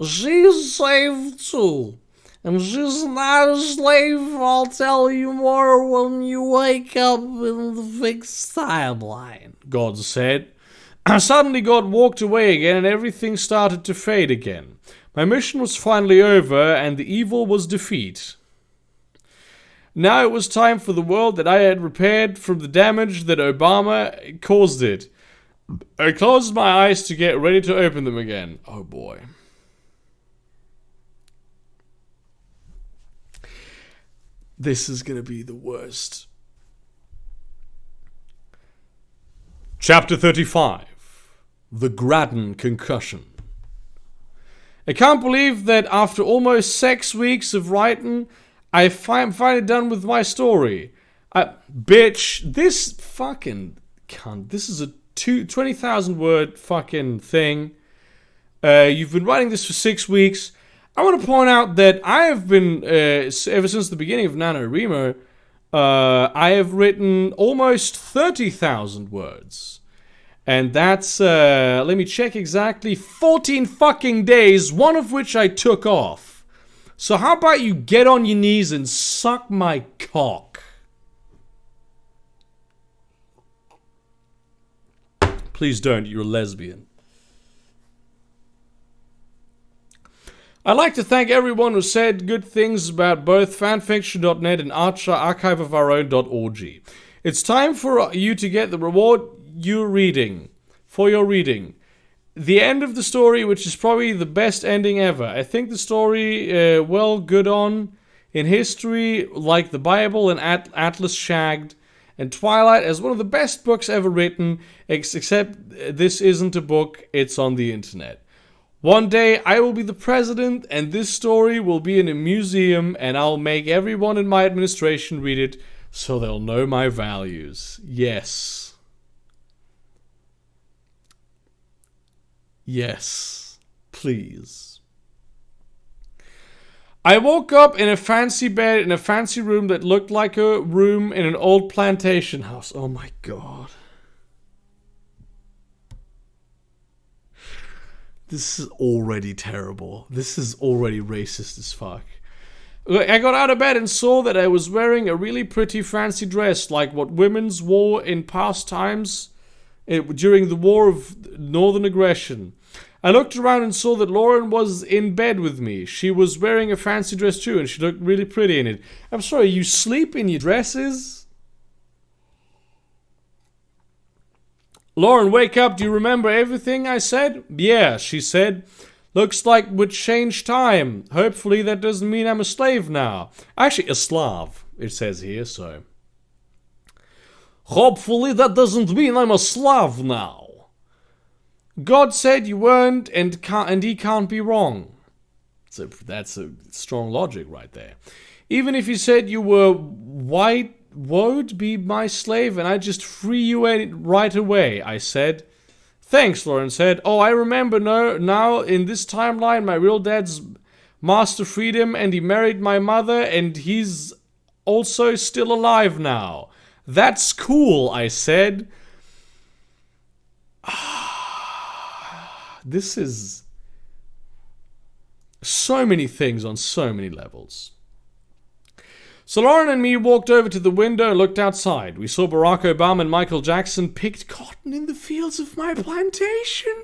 She's safe too. And she's not a slave, I'll tell you more when you wake up in the fixed timeline, God said. Suddenly God walked away again and everything started to fade again. My mission was finally over and the evil was defeat. Now it was time for the world that I had repaired from the damage that Obama caused it. I closed my eyes to get ready to open them again. Oh boy. This is gonna be the worst. Chapter 35. The Graddon Concussion. I can't believe that after almost 6 weeks of writing, I'm finally done with my story. Bitch, this fucking cunt. This is a 20,000 word fucking thing. You've been writing this for 6 weeks. I want to point out that I have been, ever since the beginning of NaNoWriMo, I have written almost 30,000 words. And that's, let me check exactly, 14 fucking days, one of which I took off. So how about you get on your knees and suck my cock? Please don't, you're a lesbian. I'd like to thank everyone who said good things about both fanfiction.net and archiveofourown.org. It's time for you to get the reward for your reading. The end of the story, which is probably the best ending ever. I think the story, good on in history, like the Bible and Atlas Shagged, and Twilight as one of the best books ever written, except this isn't a book, it's on the internet. One day I will be the president and this story will be in a museum and I'll make everyone in my administration read it so they'll know my values. Yes. Yes. Please. I woke up in a fancy bed in a fancy room that looked like a room in an old plantation house. Oh my god. This is already terrible. This is already racist as fuck. I got out of bed and saw that I was wearing a really pretty fancy dress like what women's wore in past times. during the War of Northern Aggression. I looked around and saw that Lauren was in bed with me. She was wearing a fancy dress too, and she looked really pretty in it. I'm sorry, you sleep in your dresses? Lauren, wake up. Do you remember everything I said? Yeah, she said. Looks like we changed time. Hopefully that doesn't mean I'm a slave now. Actually, a Slav, it says here, so. Hopefully that doesn't mean I'm a Slav now. God said you weren't, and he can't be wrong. So that's a strong logic right there. Even if he said you were white, would be my slave, and I'd just free you right away, I said. Thanks, Lauren said. Oh, I remember now, in this timeline, my real dad's master freedom, and he married my mother, and he's also still alive now. That's cool, I said. This is so many things on so many levels. So Lauren and me walked over to the window and looked outside. We saw Barack Obama and Michael Jackson picked cotton in the fields of my plantation.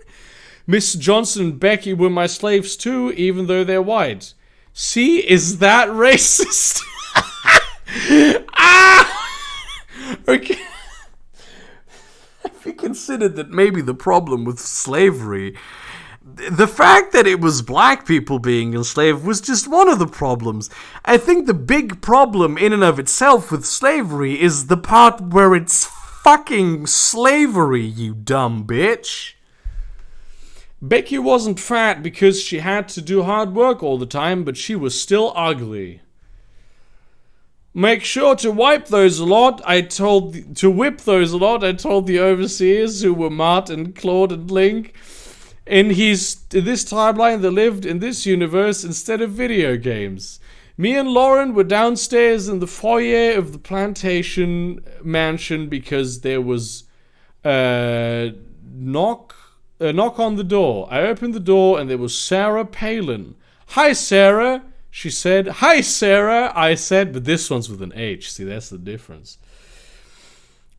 Miss Johnson and Becky were my slaves too, even though they're white. See, is that racist? Okay. Have you considered that maybe the problem with slavery, the fact that it was black people being enslaved was just one of the problems. I think the big problem in and of itself with slavery is the part where it's fucking slavery, you dumb bitch. Becky wasn't fat because she had to do hard work all the time, but she was still ugly. Make sure to wipe those a lot, I told the overseers who were Mart and Claude and Link. In this timeline, they lived in this universe instead of video games. Me and Lauren were downstairs in the foyer of the plantation mansion because there was a knock on the door. I opened the door and there was Sarah Palin. Hi, Sarah, she said. Hi, Sarah, I said, but this one's with an H. See, that's the difference.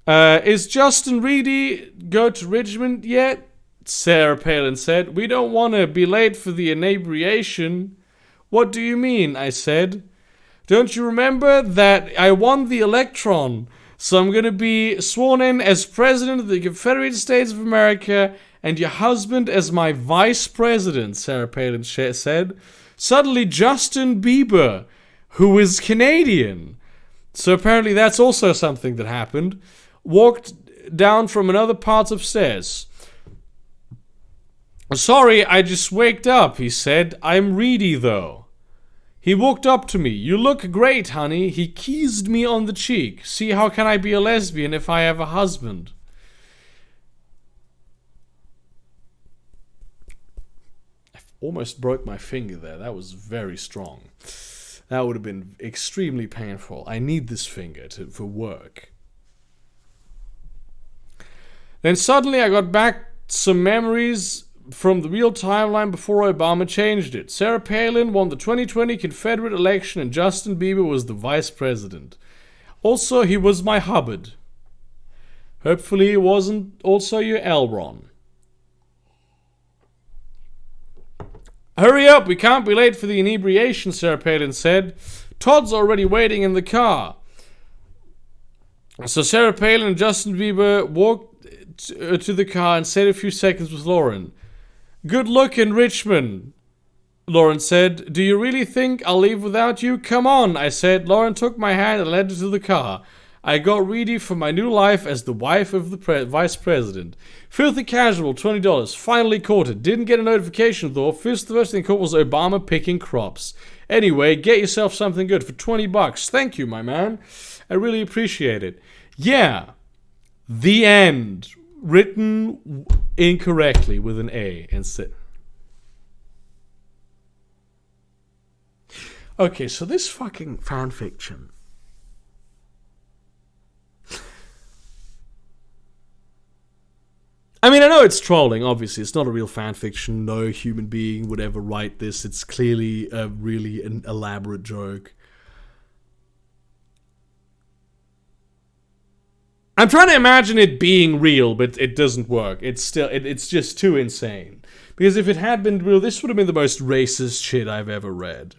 Is Justin Reedy go to Richmond yet? Sarah Palin said. We don't want to be late for the inebriation. What do you mean? I said. Don't you remember that I won the electron? So I'm going to be sworn in as President of the Confederate States of America and your husband as my Vice President, Sarah Palin said. Suddenly Justin Bieber, who is Canadian, so apparently that's also something that happened, walked down from another part upstairs. Sorry, I just waked up, he said. I'm Reedy, though. He walked up to me. You look great, honey. He kissed me on the cheek. See, how can I be a lesbian if I have a husband? I almost broke my finger there. That was very strong. That would have been extremely painful. I need this finger for work. Then suddenly I got back some memories from the real timeline before Obama changed it. Sarah Palin won the 2020 Confederate election and Justin Bieber was the vice president. Also, he was my Hubbard. Hopefully he wasn't also your Elron. Hurry up, we can't be late for the inebriation, Sarah Palin said. Todd's already waiting in the car. So Sarah Palin and Justin Bieber walked to the car and stayed a few seconds with Lauren. Good luck in Richmond, Lauren said. Do you really think I'll leave without you? Come on, I said. Lauren took my hand and led her to the car. I got ready for my new life as the wife of the vice president. Filthy casual, $20. Finally caught it. Didn't get a notification though. The first thing caught was Obama picking crops. Anyway, get yourself something good for $20. Thank you, my man. I really appreciate it. Yeah. The end. Written incorrectly with an A instead. Okay, so this fucking fanfiction. I mean, I know it's trolling, obviously. It's not a real fanfiction. No human being would ever write this. It's clearly really an elaborate joke. I'm trying to imagine it being real, but it doesn't work. It's just too insane. Because if it had been real, this would have been the most racist shit I've ever read.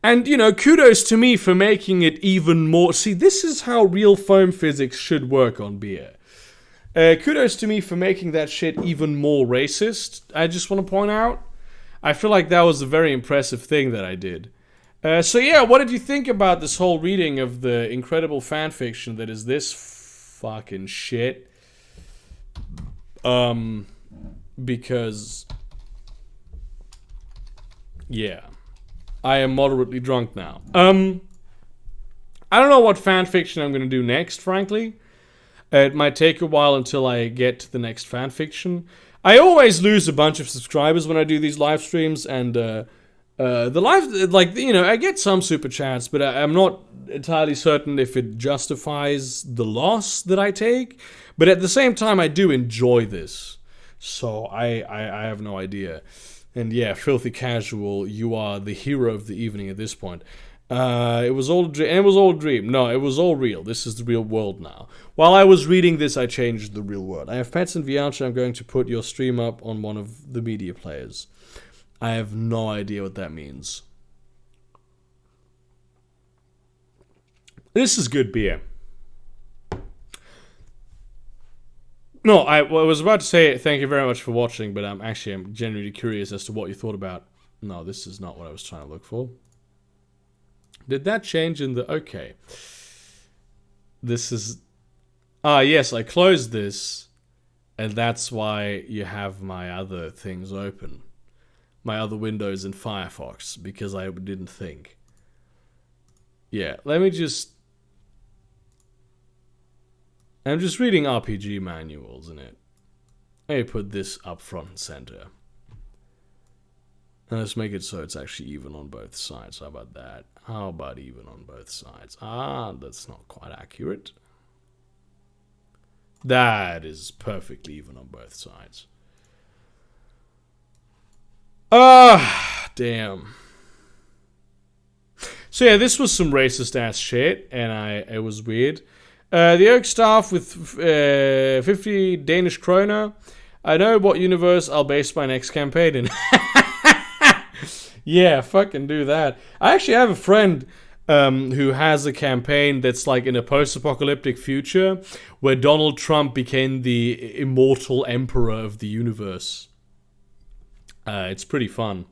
And, you know, kudos to me for making it even more... See, this is how real foam physics should work on beer. Kudos to me for making that shit even more racist, I just want to point out. I feel like that was a very impressive thing that I did. So yeah, what did you think about this whole reading of the incredible fanfiction that is this fucking shit? Because... yeah. I am moderately drunk now. I don't know what fanfiction I'm going to do next, frankly. It might take a while until I get to the next fanfiction. I always lose a bunch of subscribers when I do these live streams, and the live, like, you know, I get some super chats, but I'm not entirely certain if it justifies the loss that I take. But at the same time, I do enjoy this, so I have no idea. And yeah, Filthy Casual, you are the hero of the evening at this point. It was all a dream. No, it was all real. This is the real world now. While I was reading this, I changed the real world. I have pets in Viancha. I'm going to put your stream up on one of the media players. I have no idea what that means. This is good beer. No, I was about to say thank you very much for watching, but I'm genuinely curious as to what you thought about... No, this is not what I was trying to look for. Did that change in the... Okay. This is... yes, I closed this, and that's why you have my other things open. My other windows in Firefox, because I didn't think. Yeah, let me just... I'm just reading RPG manuals in it. Let me put this up front and center. And let's make it so it's actually even on both sides. How about that? How about even on both sides? That's not quite accurate. That is perfectly even on both sides. Damn. So yeah, this was some racist ass shit, and it was weird. The Oak Staff with 50 Danish kroner. I know what universe I'll base my next campaign in. Yeah, fucking do that. I actually have a friend who has a campaign that's like in a post-apocalyptic future where Donald Trump became the immortal emperor of the universe. It's pretty fun.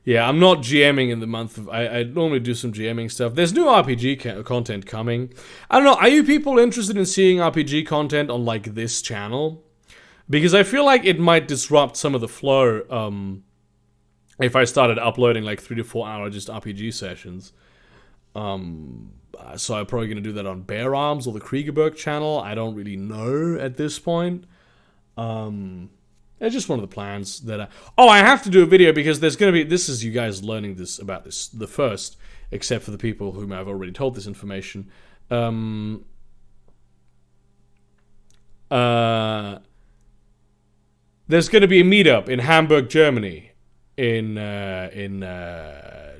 Yeah, I'm not GMing in the month of... I normally do some GMing stuff. There's new RPG content coming. I don't know, are you people interested in seeing RPG content on, like, this channel? Because I feel like it might disrupt some of the flow, if I started uploading, like, 3 to 4 hour just RPG sessions. So I'm probably going to do that on Bear Arms or the Kriegerberg channel. I don't really know at this point. It's just one of the plans that I have to do a video because there's going to be... This is you guys learning this about this the first, except for the people whom I've already told this information. There's going to be a meetup in Hamburg, Germany in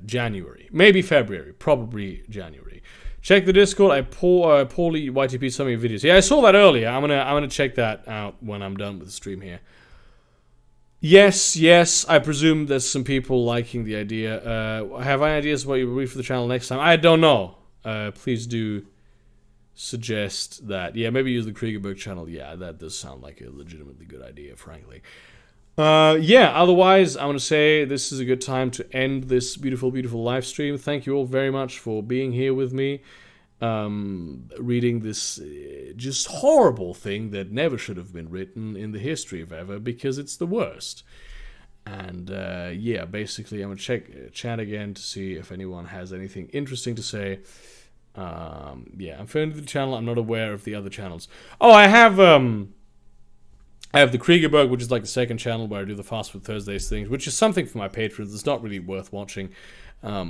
January. Maybe February. Probably January. Check the Discord. I poorly YTP some of your videos. Yeah, I saw that earlier. I'm gonna check that out when I'm done with the stream here. Yes, I presume there's some people liking the idea. Have I ideas what you will read for the channel next time? I don't know. Please do suggest that. Yeah, maybe use the Kriegerberg channel. Yeah, that does sound like a legitimately good idea, frankly. Yeah, otherwise, I want to say this is a good time to end this beautiful, beautiful live stream. Thank you all very much for being here with me. Reading this just horrible thing that never should have been written in the history of ever because it's the worst. And yeah, basically I'm gonna check chat again to see if anyone has anything interesting to say. Yeah, I'm familiar with the channel. I'm not aware of the other channels. Oh, I have the Kriegerberg, which is like the second channel where I do the Fast Food Thursdays things, which is something for my patrons. It's not really worth watching. I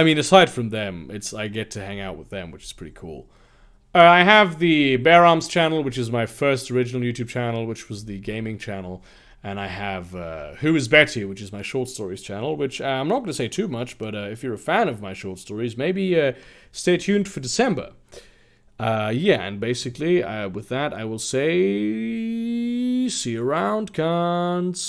mean, aside from them, I get to hang out with them, which is pretty cool. I have the Bear Arms channel, which is my first original YouTube channel, which was the gaming channel, And I have Who is Betty, which is my short stories channel, which I'm not going to say too much, but if you're a fan of my short stories, maybe stay tuned for December. Yeah, and basically, with that, I will say, see you around, cunts.